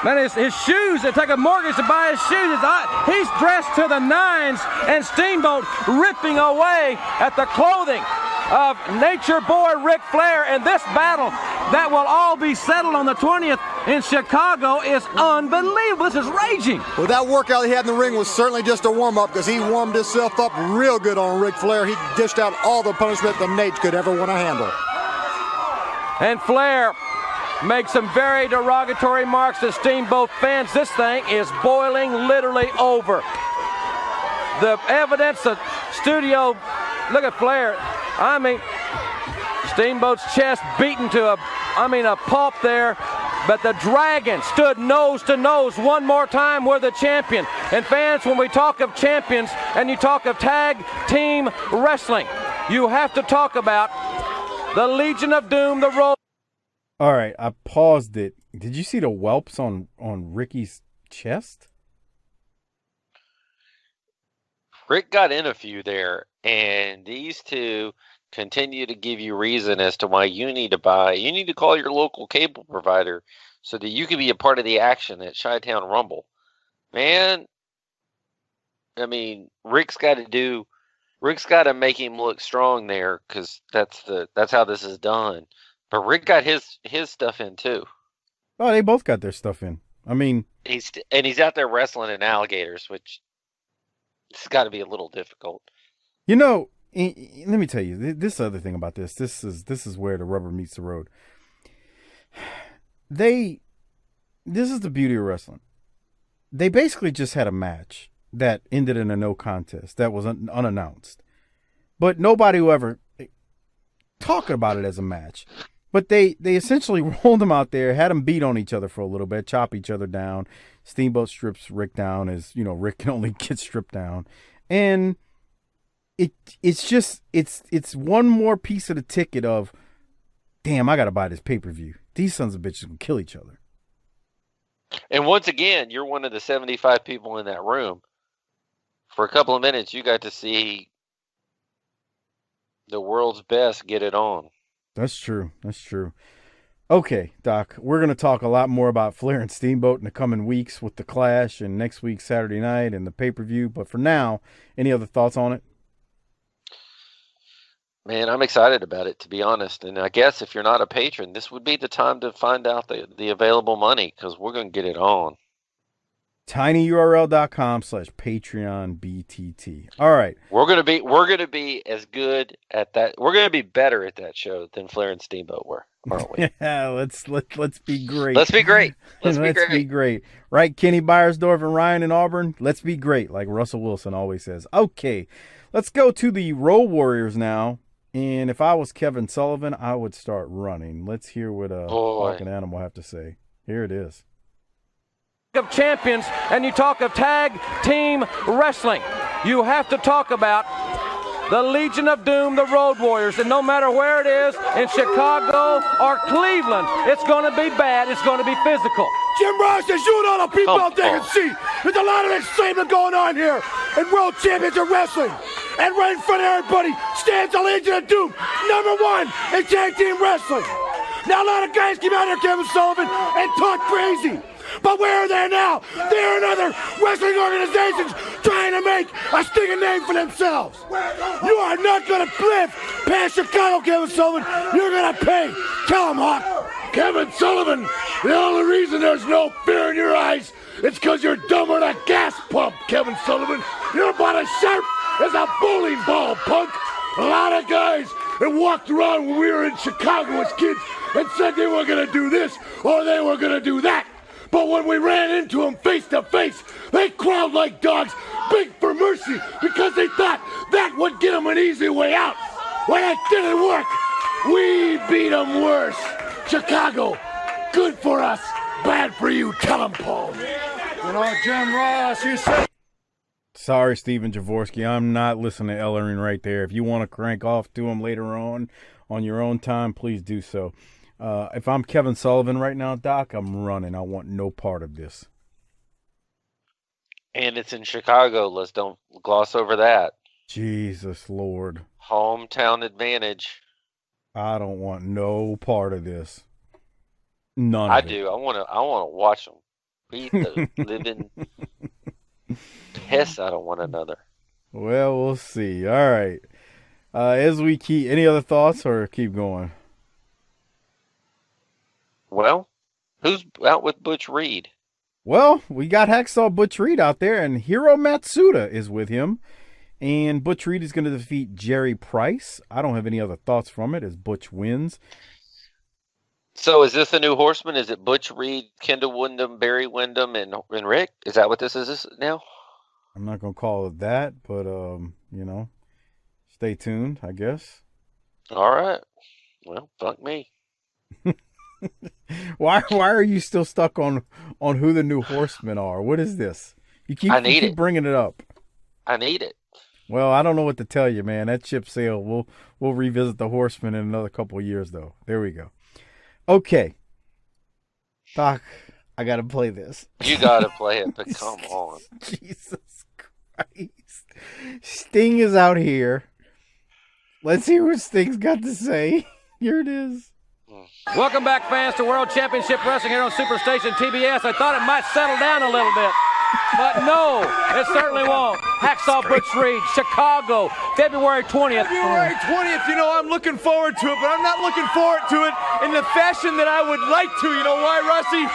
Man, his shoes, they take a mortgage to buy his shoes. He's dressed to the nines, and Steamboat ripping away at the clothing of Nature Boy Ric Flair. And this battle that will all be settled on the 20th in Chicago is unbelievable. This is raging. Well, that workout he had in the ring was certainly just a warm-up, because he warmed himself up real good on Ric Flair. He dished out all the punishment the Nate could ever want to handle. And Flair makes some very derogatory marks to Steamboat fans. This thing is boiling literally over. The evidence, the studio, look at Flair. I mean, Steamboat's chest beaten to a pulp there. But the Dragon stood nose to nose one more time with the champion. And fans, when we talk of champions and you talk of tag team wrestling, you have to talk about the Legion of Doom, the Road. All right, I paused it. Did you see the whelps on Ricky's chest? Rick got in a few there, and these two continue to give you reason as to why you need to call your local cable provider so that you can be a part of the action at Chi-Town Rumble. Man, I mean, Rick's got to make him look strong there, because that's how this is done. But Rick got his stuff in too. Oh, they both got their stuff in. I mean, he's out there wrestling in alligators, which it's got to be a little difficult. You know, let me tell you this other thing about this. This is where the rubber meets the road. This is the beauty of wrestling. They basically just had a match that ended in a no contest that was unannounced, but nobody will ever talk about it as a match. But they essentially rolled them out there, had them beat on each other for a little bit, chop each other down. Steamboat strips Rick down, as you know, Rick can only get stripped down, and it's one more piece of the ticket of, damn, I gotta buy this pay-per-view. These sons of bitches will kill each other. And once again, you're one of the 75 people in that room. For a couple of minutes, you got to see the world's best get it on. That's true. Okay, Doc, we're going to talk a lot more about Flair and Steamboat in the coming weeks with the Clash and next week's Saturday Night and the pay-per-view. But for now, any other thoughts on it? Man, I'm excited about it, to be honest. And I guess if you're not a patron, this would be the time to find out the available money, because we're going to get it on. tinyurl.com/PatreonBTT. All right. We're gonna be as good at that. We're gonna be better at that show than Flair and Steamboat were, aren't we? Yeah, let's be great. Let's be great. Let's be great. Right, Kenny Beiersdorf and Ryan in Auburn. Let's be great, like Russell Wilson always says. Okay, let's go to the Road Warriors now. And if I was Kevin Sullivan, I would start running. Let's hear what Hawk and Animal have to say. Here it is. Of champions, and you talk of tag team wrestling, you have to talk about the Legion of Doom, the Road Warriors. And no matter where it is, in Chicago or Cleveland, it's going to be bad. It's going to be physical. Jim Ross says, you know the people out there can see. There's a lot of excitement going on here in World Championship Wrestling. And right in front of everybody stands the Legion of Doom, #1 in tag team wrestling. Now a lot of guys came out here, Kevin Sullivan, and talk crazy. But where are they now? They're in other wrestling organizations trying to make a stinging name for themselves. You are not going to live past Chicago, Kevin Sullivan. You're going to pay. Tell him, Hawk. Kevin Sullivan, the only reason there's no fear in your eyes is because you're dumber than a gas pump, Kevin Sullivan. You're about as sharp as a bowling ball, punk. A lot of guys that walked around when we were in Chicago as kids and said they were going to do this or they were going to do that. But when we ran into them face to face, they crawled like dogs, begged for mercy because they thought that would get them an easy way out. Well, that didn't work. We beat them worse. Chicago, good for us, bad for you. Tell them, Paul. You know, Jim Ross, you said... Sorry, Steven Jaworski, I'm not listening to Ellering right there. If you want to crank off to him later on your own time, please do so. If I'm Kevin Sullivan right now, Doc, I'm running. I want no part of this. And it's in Chicago. Let's don't gloss over that. Jesus Lord. Hometown advantage. I don't want no part of this. None of it. I do. I want to watch them beat the living piss out of one another. Well, we'll see. All right. As we keep, any other thoughts or keep going? Well, who's out with Butch Reed? Well, we got Hacksaw Butch Reed out there, and Hiro Matsuda is with him. And Butch Reed is going to defeat Jerry Price. I don't have any other thoughts from it as Butch wins. So is this a new Horseman? Is it Butch Reed, Kendall Windham, Barry Windham, and Rick? Is that what this is now? I'm not going to call it that, but, stay tuned, I guess. All right. Well, fuck me. Why are you still stuck on who the new Horsemen are? What is this? You keep bringing it up. I need it. Well, I don't know what to tell you, man. That ship sailed. We'll revisit the Horsemen in another couple of years, though. There we go. Okay. Doc, I got to play this. You got to play it, but come on. Jesus Christ. Sting is out here. Let's hear what Sting's got to say. Here it is. Welcome back, fans, to World Championship Wrestling here on Superstation TBS. I thought it might settle down a little bit, but no, it certainly won't. Hacksaw Butch Reed, Chicago, February 20th. February 20th, I'm looking forward to it, but I'm not looking forward to it in the fashion that I would like to. You know why, Rusty?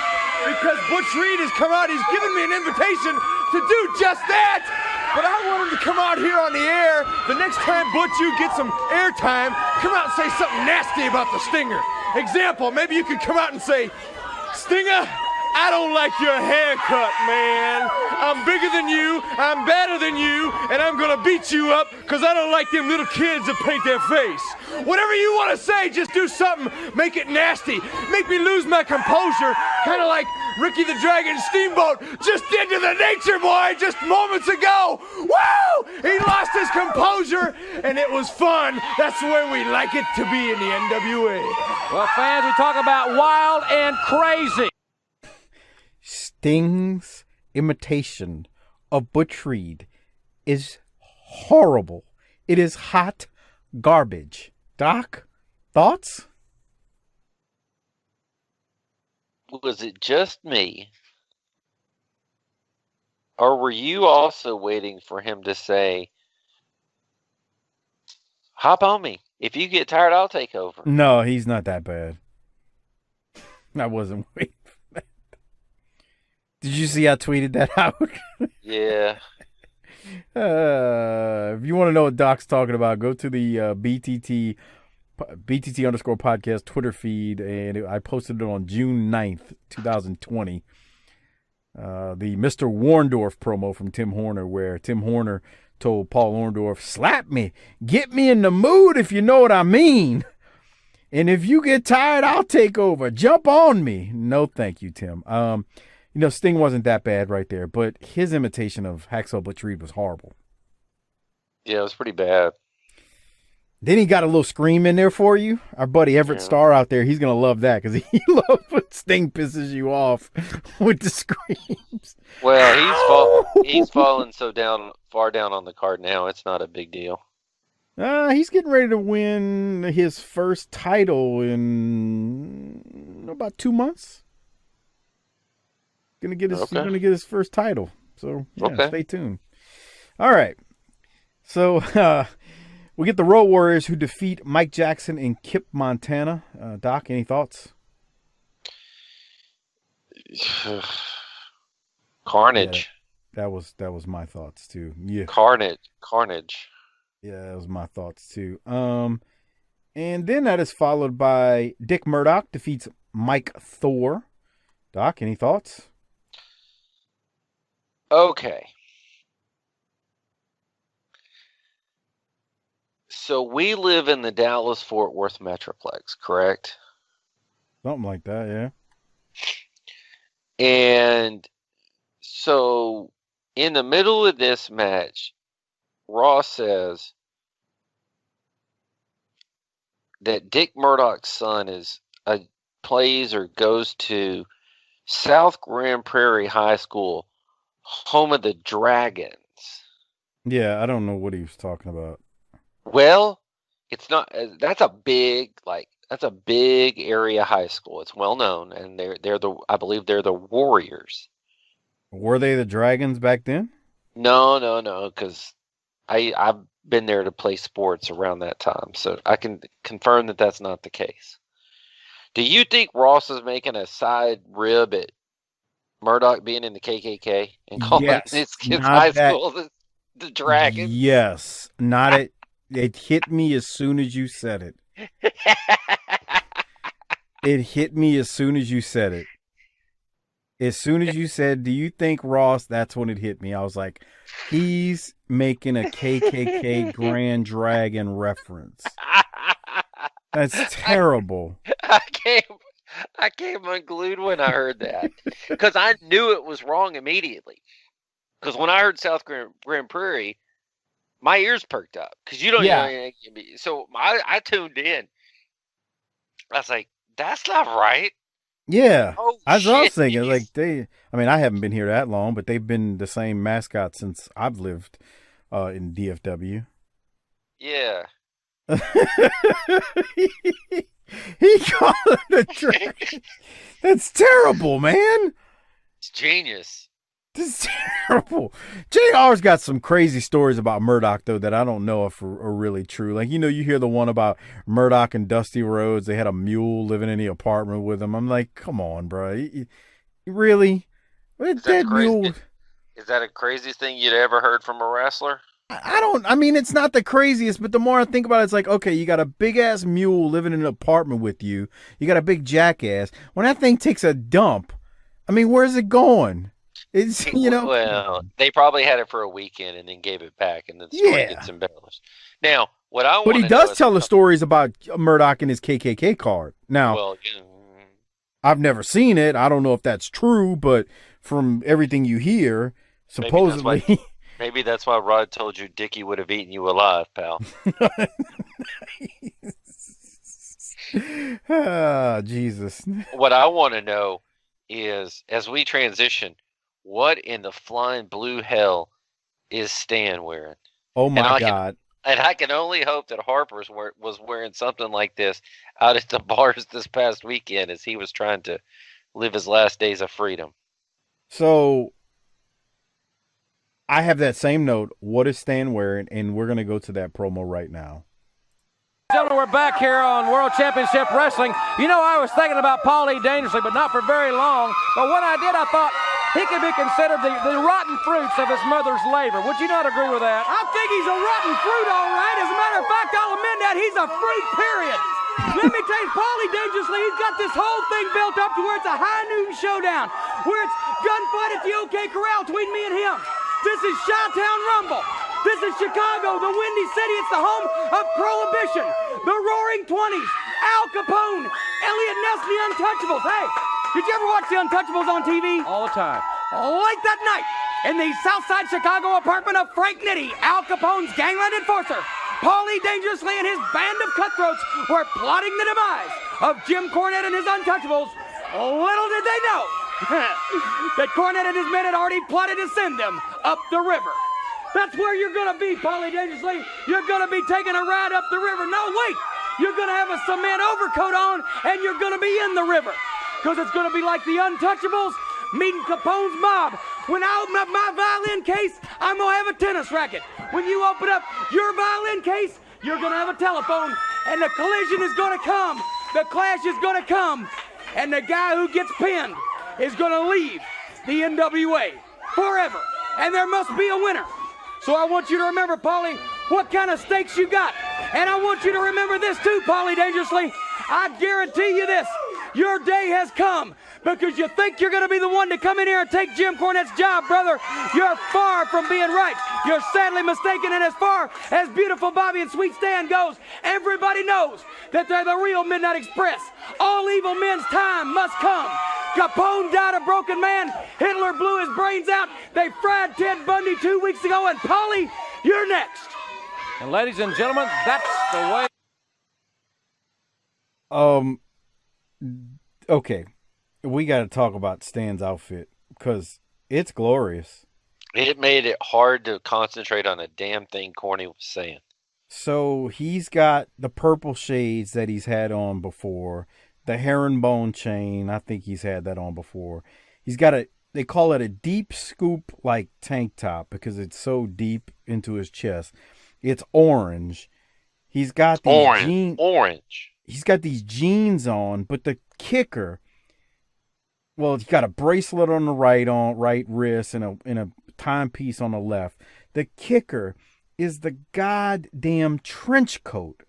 Because Butch Reed has come out. He's given me an invitation to do just that. But I want him to come out here on the air. The next time, Butch, you get some airtime, come out and say something nasty about the Stinger. Example, maybe you could come out and say, Stinger, I don't like your haircut, man. I'm bigger than you, I'm better than you, and I'm gonna beat you up because I don't like them little kids that paint their face. Whatever you want to say, just do something, make it nasty. Make me lose my composure, kind of like Ricky the Dragon Steamboat just did to the Nature Boy just moments ago. Woo! He lost his composure, and it was fun. That's the way we like it to be in the NWA. Well, fans, we talk about wild and crazy. Sting's imitation of Butch Reed is horrible. It is hot garbage. Doc, thoughts? Was it just me? Or were you also waiting for him to say, hop on me. If you get tired, I'll take over. No, he's not that bad. I wasn't waiting for that. Did you see I tweeted that out? Yeah. If you want to know what Doc's talking about, go to the BTT _ podcast Twitter feed, and I posted it on June 9th, 2020. The Mr. Warndorf promo from Tim Horner, where Tim Horner told Paul Orndorff, slap me, get me in the mood if you know what I mean. And if you get tired, I'll take over. Jump on me. No, thank you, Tim. Sting wasn't that bad right there, but his imitation of Hacksaw Butch Reed was horrible. Yeah, it was pretty bad. Then he got a little scream in there for you. Our buddy Everett Starr out there, he's going to love that because he loves when Sting pisses you off with the screams. Well, he's fallen so far down on the card now, it's not a big deal. He's getting ready to win his first title in about 2 months. He's gonna get his first title. So stay tuned. All right. So we get the Road Warriors who defeat Mike Jackson and Kip Montana. Doc, any thoughts? Carnage. Yeah, that was my thoughts too. Yeah. Carnage. Yeah, that was my thoughts too. And then that is followed by Dick Murdoch defeats Mike Thor. Doc, any thoughts? Okay. So we live in the Dallas-Fort Worth Metroplex, correct? Something like that, yeah. And so in the middle of this match, Ross says that Dick Murdoch's son plays or goes to South Grand Prairie High School, home of the Dragons. Yeah, I don't know what he was talking about. Well, it's not. That's a big area high school. It's well known, and I believe they're the Warriors. Were they the Dragons back then? No, because I've been there to play sports around that time, so I can confirm that that's not the case. Do you think Ross is making a side rib at Murdoch being in the KKK and calling his kids' high school the Dragons? Yes, not it. It hit me as soon as you said it. It hit me as soon as you said it. As soon as you said, do you think Ross, that's when it hit me. I was like, he's making a KKK Grand Dragon reference. That's terrible. I came unglued when I heard that because I knew it was wrong immediately. Because when I heard South Grand Prairie, my ears perked up because you don't know anything. So I tuned in. I was like, that's not right. Yeah. I was thinking, like, I haven't been here that long, but they've been the same mascot since I've lived in DFW. Yeah. He called it a dragon. That's terrible, man. It's genius. This is terrible. JR's got some crazy stories about Murdoch, though, that I don't know if are really true. Like, you hear the one about Murdoch and Dusty Rhodes. They had a mule living in the apartment with them. I'm like, come on, bro. You really? Is that a crazy thing you'd ever heard from a wrestler? It's not the craziest, but the more I think about it, it's like, okay, you got a big-ass mule living in an apartment with you. You got a big jackass. When that thing takes a dump, where's it going? It's, Well, they probably had it for a weekend and then gave it back, and then the story gets embellished. Now, but he does tell the stories about Murdoch and his KKK card. Now, I've never seen it. I don't know if that's true, but from everything you hear, supposedly. Maybe that's why Rod told you Dickie would have eaten you alive, pal. Jesus. What I want to know is, as we transition, what in the flying blue hell is Stan wearing? Oh my God. And I can only hope that Harper's was wearing something like this out at the bars this past weekend as he was trying to live his last days of freedom. So I have that same note. What is Stan wearing? And we're going to go to that promo right now. Gentlemen, we're back here on World Championship Wrestling. I was thinking about Paulie dangerously, but not for very long. But when I did, I thought he could be considered the rotten fruits of his mother's labor. Would you not agree with that? I think he's a rotten fruit, all right. As a matter of fact, I'll admit that he's a fruit, period. Let me tell you, Paulie dangerously, he's got this whole thing built up to where it's a high noon showdown, where it's gunfight at the OK Corral between me and him. This is Chi-Town Rumble. This is Chicago, the Windy City. It's the home of Prohibition, the Roaring 20s, Al Capone, Elliot Ness, the Untouchables. Hey, did you ever watch the Untouchables on TV? All the time. Like that night, in the Southside Chicago apartment of Frank Nitti, Al Capone's gangland enforcer, Paulie Dangerously and his band of cutthroats were plotting the demise of Jim Cornette and his Untouchables. Little did they know that Cornette and his men had already plotted to send them up the river. That's where you're going to be, Paulie Dangerously. You're going to be taking a ride up the river. No, wait. You're going to have a cement overcoat on, and you're going to be in the river. Because it's going to be like the Untouchables meeting Capone's mob. When I open up my violin case, I'm going to have a tennis racket. When you open up your violin case, you're going to have a telephone. And the collision is going to come. The clash is going to come. And the guy who gets pinned is going to leave the NWA forever. And there must be a winner. So I want you to remember, Paulie, what kind of stakes you got. And I want you to remember this too, Paulie Dangerously. I guarantee you this. Your day has come because you think you're going to be the one to come in here and take Jim Cornette's job, brother. You're far from being right. You're sadly mistaken. And as far as beautiful Bobby and Sweet Stan goes, everybody knows that they're the real Midnight Express. All evil men's time must come. Capone died a broken man. Hitler blew his brains out. They fried Ted Bundy 2 weeks ago. And Paulie, you're next. And ladies and gentlemen, that's the way. Okay, we got to talk about Stan's outfit because it's glorious. It made it hard to concentrate on a damn thing Corny was saying. So he's got the purple shades that he's had on before, the herringbone chain. I think he's had that on before. He's got they call it a deep scoop like tank top because it's so deep into his chest. It's orange. He's got these orange. He's got these jeans on, but the kicker, well, he's got a bracelet on the right wrist and a timepiece on the left. The kicker is the goddamn trench coat.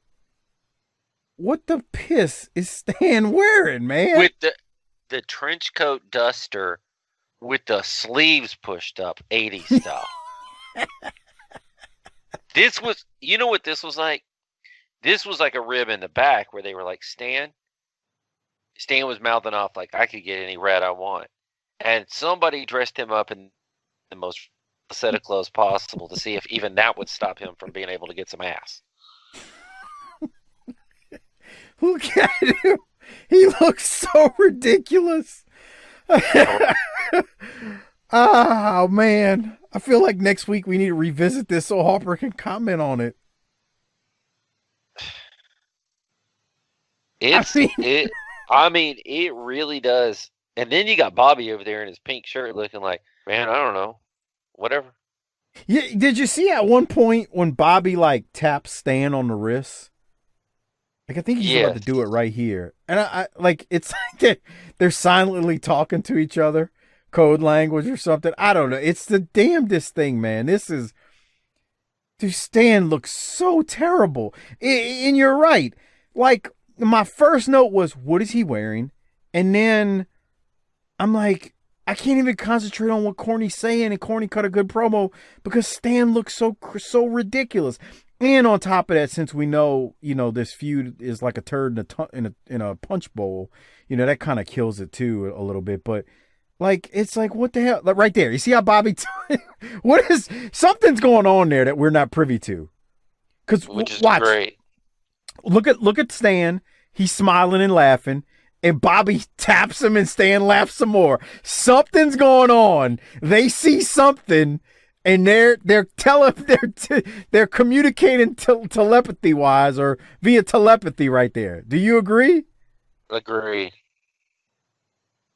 What the piss is Stan wearing, man? With the trench coat duster with the sleeves pushed up, 80s style. This was, you know what this was like? This was like a rib in the back where they were like, Stan was mouthing off like, I could get any red I want. And somebody dressed him up in the most set of clothes possible to see if even that would stop him from being able to get some ass. Look at him. He looks so ridiculous. Oh, man. I feel like next week we need to revisit this so Harper can comment on it. It really does. And then you got Bobby over there in his pink shirt looking like, man, I don't know. Whatever. Yeah, did you see at one point when Bobby like taps Stan on the wrist? Like I think he's about to do it right here. And I like it's like they're silently talking to each other, code language or something. I don't know. It's the damnedest thing, man. Dude, Stan looks so terrible. And you're right. Like my first note was, what is he wearing? And then I'm like, I can't even concentrate on what Corny's saying, and Corny cut a good promo because Stan looks so ridiculous. And on top of that, since we know, this feud is like a turd in a punch bowl, that kind of kills it too a little bit. But like, it's like, what the hell? Like right there, you see how Bobby? Something's going on there that we're not privy to. Which is watch. Great. Look at Stan. He's smiling and laughing. And Bobby taps him and Stan laughs some more. Something's going on. They see something and they're communicating telepathy wise or via telepathy right there. Do you agree? Agree.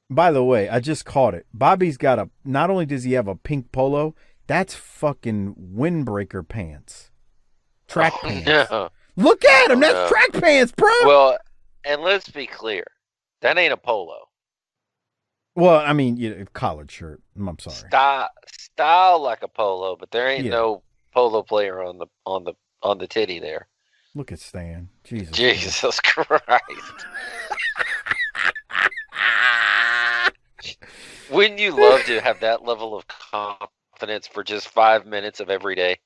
By the way, I just caught it. Bobby's got not only does he have a pink polo, that's fucking windbreaker pants. Track pants. No. Look at him. That's track pants, bro. Well, and let's be clear. That ain't a polo. Well, I mean, collared shirt. I'm sorry. Style like a polo, but there ain't no polo player on the titty there. Look at Stan. Jesus Christ. Wouldn't you love to have that level of confidence for just 5 minutes of every day?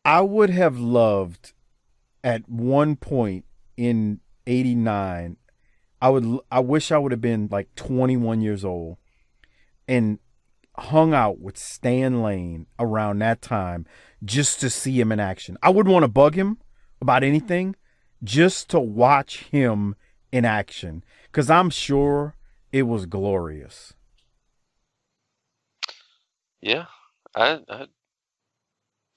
I would have loved at one point in 89, I wish I would have been like 21 years old. And hung out with Stan Lane around that time just to see him in action. I wouldn't want to bug him about anything, just to watch him in action, because I'm sure it was glorious. Yeah, I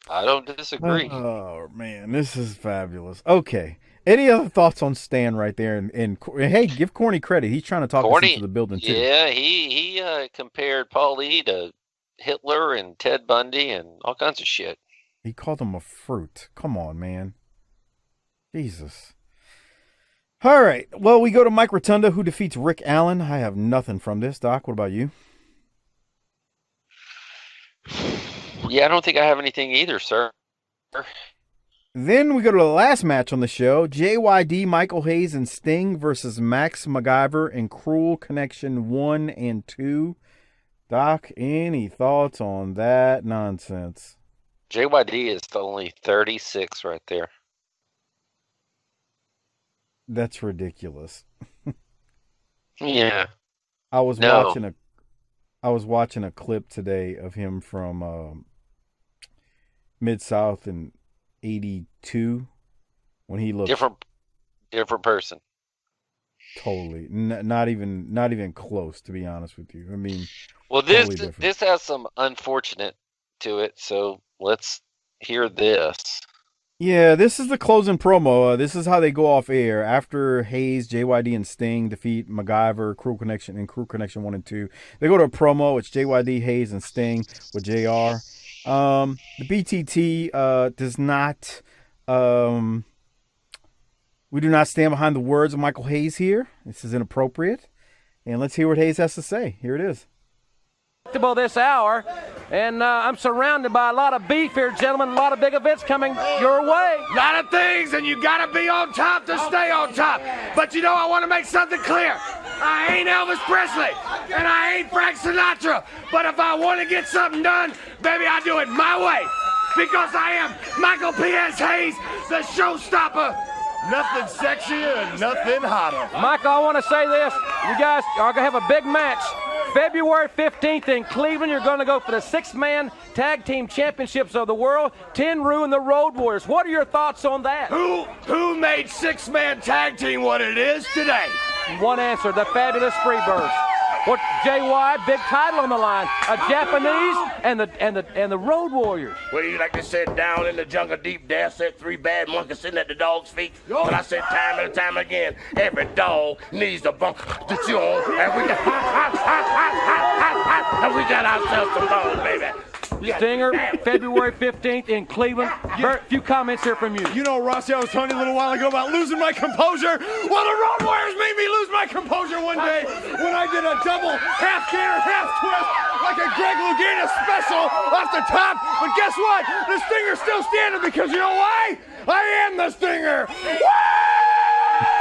don't disagree. Oh man, this is fabulous. Okay, any other thoughts on Stan right there? And hey, give Corny credit. He's trying to talk us into the building too. Yeah, he compared Paulie to Hitler and Ted Bundy and all kinds of shit. He called him a fruit. Come on, man. Jesus. All right. Well, we go to Mike Rotunda, who defeats Rick Allen. I have nothing from this. Doc, what about you? Yeah, I don't think I have anything either, sir. Then we go to the last match on the show. JYD, Michael Hayes, and Sting versus Max MacGyver and Cruel Connection 1 and 2. Doc, any thoughts on that nonsense? JYD is only 36 right there. That's ridiculous. Yeah. I was watching a clip today of him from Mid-South in 82 when he looked different person. Totally. Not even close, to be honest with you. I mean, well, totally this has some unfortunate to it, so let's hear this. Yeah, this is the closing promo. This is how they go off air. After Hayes, JYD, and Sting defeat MacGyver, Cruel Connection, and Cruel Connection 1 and 2, they go to a promo. It's JYD, Hayes, and Sting with JR. The BTT does not... we do not stand behind the words of Michael Hayes here. This is inappropriate. And let's hear what Hayes has to say. Here it is. This hour, and I'm surrounded by a lot of beef here, gentlemen. A lot of big events coming your way. A lot of things, and you gotta be on top to stay on top. But you know, I want to make something clear. I ain't Elvis Presley, and I ain't Frank Sinatra. But if I want to get something done, baby, I do it my way. Because I am Michael P.S. Hayes, the showstopper. Nothing sexier and nothing hotter. Michael, I want to say this. You guys are going to have a big match. February 15th in Cleveland, you're going to go for the 6-man tag team championships of the world. Tenryu and the Road Warriors. What are your thoughts on that? Who made 6-man tag team what it is today? One answer, the Fabulous Freebirds. What, JY, big title on the line. A Japanese and the Road Warriors. What do you like to say, down in the jungle deep there, said 3 bad monkeys sitting at the dog's feet? But I said time and time again, every dog needs a bone to chew on. And we got ourselves some bones, baby. Stinger, February 15th in Cleveland. A few comments here from you. You know, Rossi, I was telling you a little while ago about losing my composure. Well, the Road Warriors made me lose my composure one day when I did a double half canter, half twist, like a Greg Louganis special off the top. But guess what? The Stinger's still standing because you know why? I am the Stinger.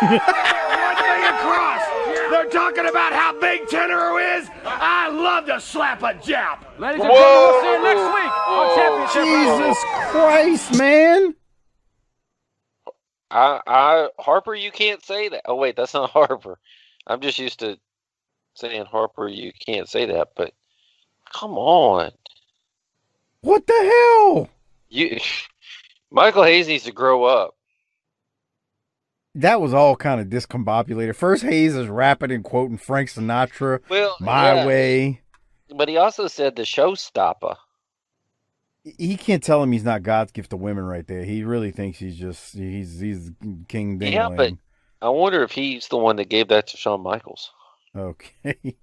One thing across. They're talking about how big Tenryu is. I love to slap a Jap. Ladies and gentlemen, we'll see you next week on Championship. Jesus Christ, man. Harper, you can't say that. Oh, wait, that's not Harper. I'm just used to saying Harper, you can't say that, but come on. What the hell? Michael Hayes needs to grow up. That was all kind of discombobulated. First, Hayes is rapping and quoting Frank Sinatra, My Way. But he also said the showstopper. He can't tell him he's not God's gift to women right there. He really thinks he's King Ding. Yeah, but I wonder if he's the one that gave that to Shawn Michaels. Okay.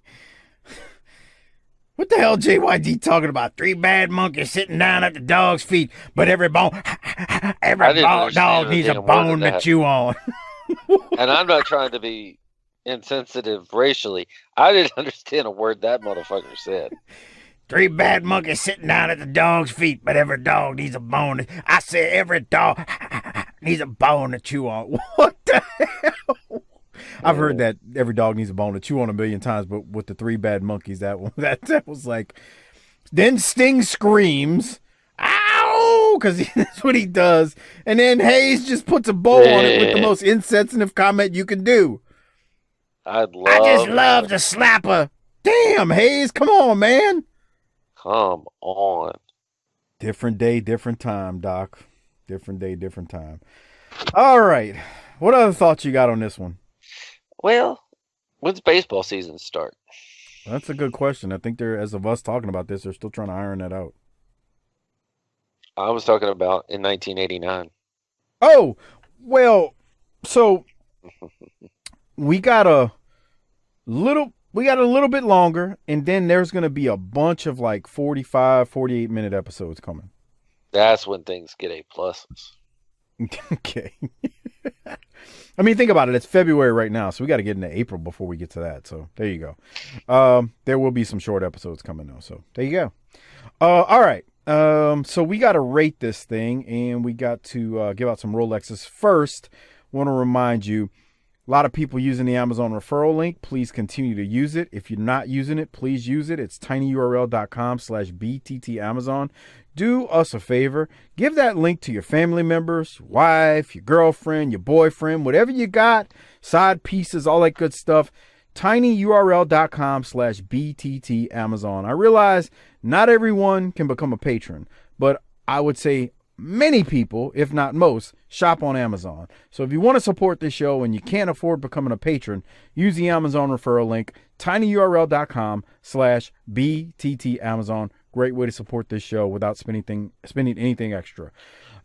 What the hell JYD talking about? 3 bad monkeys sitting down at the dog's feet, but every dog needs a bone to chew on. And I'm not trying to be insensitive racially. I didn't understand a word that motherfucker said. 3 bad monkeys sitting down at the dog's feet, but every dog needs a bone. I said every dog needs a bone to chew on. What the hell? I've heard that every dog needs a bone to chew on 1,000,000 times, but with the 3 bad monkeys, that was like. Then Sting screams, "Ow!" Because that's what he does, and then Hayes just puts a bow on it with the most insensitive comment you can do. I just love to slap her. Damn, Hayes, come on, man. Come on. Different day, different time, Doc. Different day, different time. All right. What other thoughts you got on this one? Well, when's baseball season start? That's a good question. I think they're, as of us talking about this, they're still trying to iron that out. I was talking about in 1989. Oh, well, so we got a little bit longer, and then there's going to be a bunch of like 45, 48-minute episodes coming. That's when things get A+. Okay. I mean, think about it. It's February right now, so we got to get into April before we get to that. So there you go. There will be some short episodes coming though. So there you go. All right. So we got to rate this thing, and we got to give out some Rolexes first. Want to remind you, a lot of people using the Amazon referral link. Please continue to use it. If you're not using it, please use it. It's tinyurl.com/BTTAmazon. Do us a favor. Give that link to your family members, your wife, your girlfriend, your boyfriend, whatever you got, side pieces, all that good stuff. tinyurl.com/BTTAmazon. I realize not everyone can become a patron, but I would say many people, if not most, shop on Amazon. So if you want to support this show and you can't afford becoming a patron, use the Amazon referral link, tinyurl.com/BTTAmazon. Great way to support this show without spending anything extra.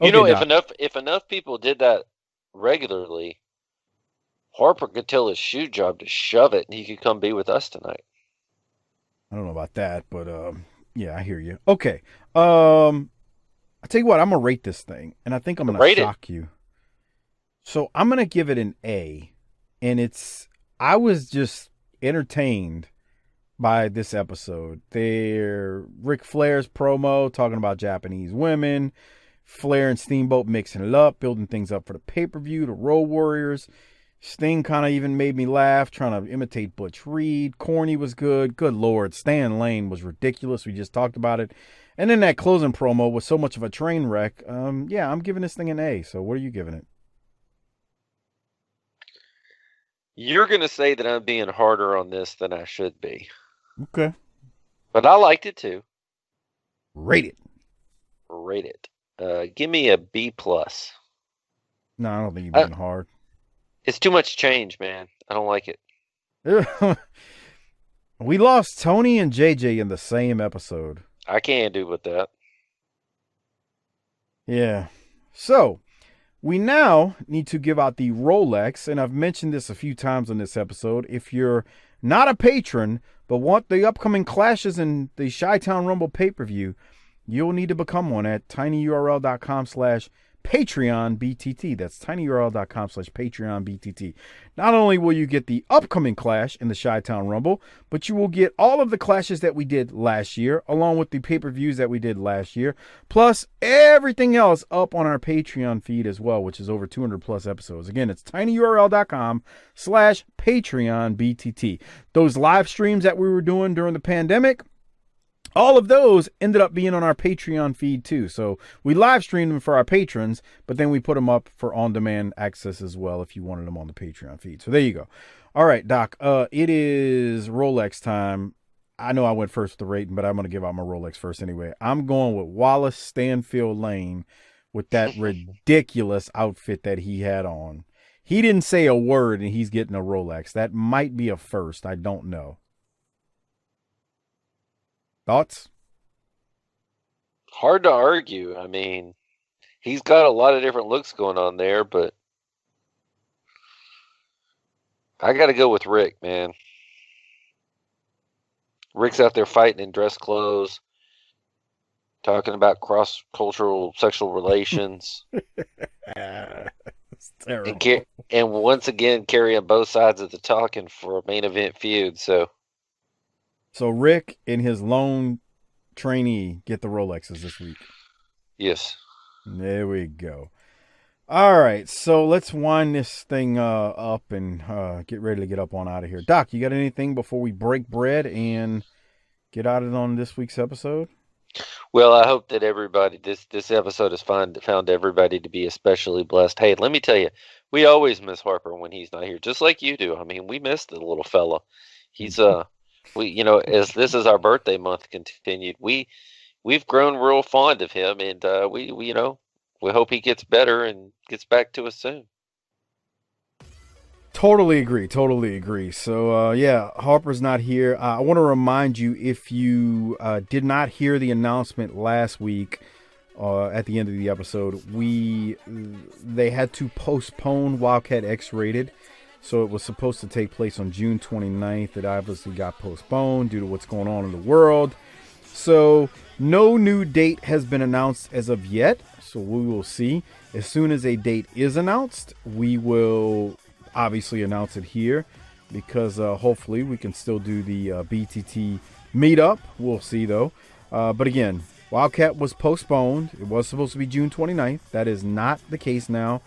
Okay, if enough people did that regularly, Harper could tell his shoe job to shove it, and he could come be with us tonight. I don't know about that, but yeah, I hear you. Okay, I tell you what, I'm gonna rate this thing, and I think I'm gonna shock you. So I'm gonna give it an A, and I was just entertained by this episode. Ric Flair's promo talking about Japanese women, Flair and Steamboat mixing it up, building things up for the pay-per-view, the Road Warriors. Sting kind of even made me laugh, trying to imitate Butch Reed. Corny was good. Good Lord. Stan Lane was ridiculous. We just talked about it. And then that closing promo was so much of a train wreck. Yeah, I'm giving this thing an A. So what are you giving it? You're going to say that I'm being harder on this than I should be. Okay. But I liked it too. Rate it. Give me a B+. No, I don't think you're being hard. It's too much change, man. I don't like it. We lost Tony and JJ in the same episode. I can't do with that. Yeah. So, we now need to give out the Rolex, and I've mentioned this a few times on this episode. If you're not a patron, but want the upcoming clashes in the Chi-Town Rumble pay-per-view, you'll need to become one at tinyurl.com/PatreonBTT. That's tinyurl.com/PatreonBTT. Not only will you get the upcoming clash in the Chi-Town Rumble, but you will get all of the clashes that we did last year, along with the pay-per-views that we did last year, plus everything else up on our Patreon feed as well, which is over 200 plus episodes. Again, it's tinyurl.com/PatreonBTT. Those live streams that we were doing during the pandemic, all of those ended up being on our Patreon feed too. So we live streamed them for our patrons, but then we put them up for on-demand access as well if you wanted them on the Patreon feed. So there you go. All right, Doc, it is Rolex time. I know I went first with the rating, but I'm going to give out my Rolex first anyway. I'm going with Wallace Stanfield Lane with that ridiculous outfit that he had on. He didn't say a word, and he's getting a Rolex. That might be a first. I don't know. Thoughts? Hard to argue. I mean, he's got a lot of different looks going on there, but I got to go with Rick, man. Rick's out there fighting in dress clothes, talking about cross-cultural sexual relations. It's terrible. And once again, carrying both sides of the talking for a main event feud, So Rick and his lone trainee get the Rolexes this week. Yes. There we go. All right, so let's wind this thing up and get ready to get up on out of here. Doc, you got anything before we break bread and get out of it on this week's episode? Well, I hope that everybody, this episode has found everybody to be especially blessed. Hey, let me tell you, we always miss Harper when he's not here, just like you do. I mean, we miss the little fella. He's We, as this is our birthday month continued, we've grown real fond of him, and we hope he gets better and gets back to us soon. Totally agree. So, Harper's not here. I want to remind you, if you did not hear the announcement last week at the end of the episode, they had to postpone Wildkat X-Rated. So it was supposed to take place on June 29th. It obviously got postponed due to what's going on in the world. So no new date has been announced as of yet. So we will see. As soon as a date is announced, we will obviously announce it here, because hopefully we can still do the BTT meetup. We'll see, though. But again, Wildkat was postponed. It was supposed to be June 29th. That is not the case now.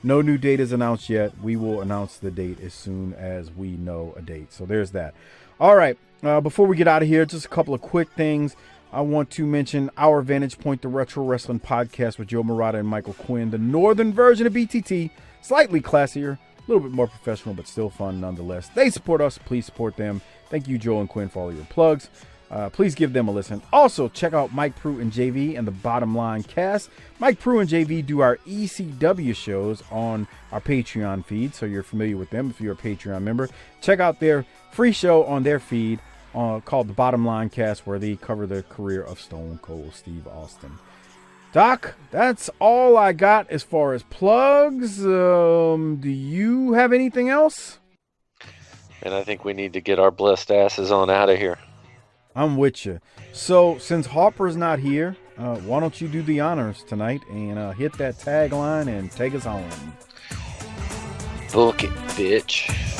No new date is announced yet. We will announce the date as soon as we know a date. So there's that. All right. Before we get out of here, just a couple of quick things. I want to mention our Vantage Point, the Retro Wrestling Podcast with Joe Murata and Michael Quinn, the northern version of BTT, slightly classier, a little bit more professional, but still fun nonetheless. They support us. Please support them. Thank you, Joe and Quinn, for all your plugs. Please give them a listen. Also, check out Mike Prue and JV and the Bottom Line Cast. Mike Prue and JV do our ECW shows on our Patreon feed, so you're familiar with them if you're a Patreon member. Check out their free show on their feed called the Bottom Line Cast, where they cover the career of Stone Cold Steve Austin. Doc, that's all I got as far as plugs. Do you have anything else? And I think we need to get our blessed asses on out of here. I'm with you. So, since Harper's not here, why don't you do the honors tonight and hit that tagline and take us home? Book it, bitch.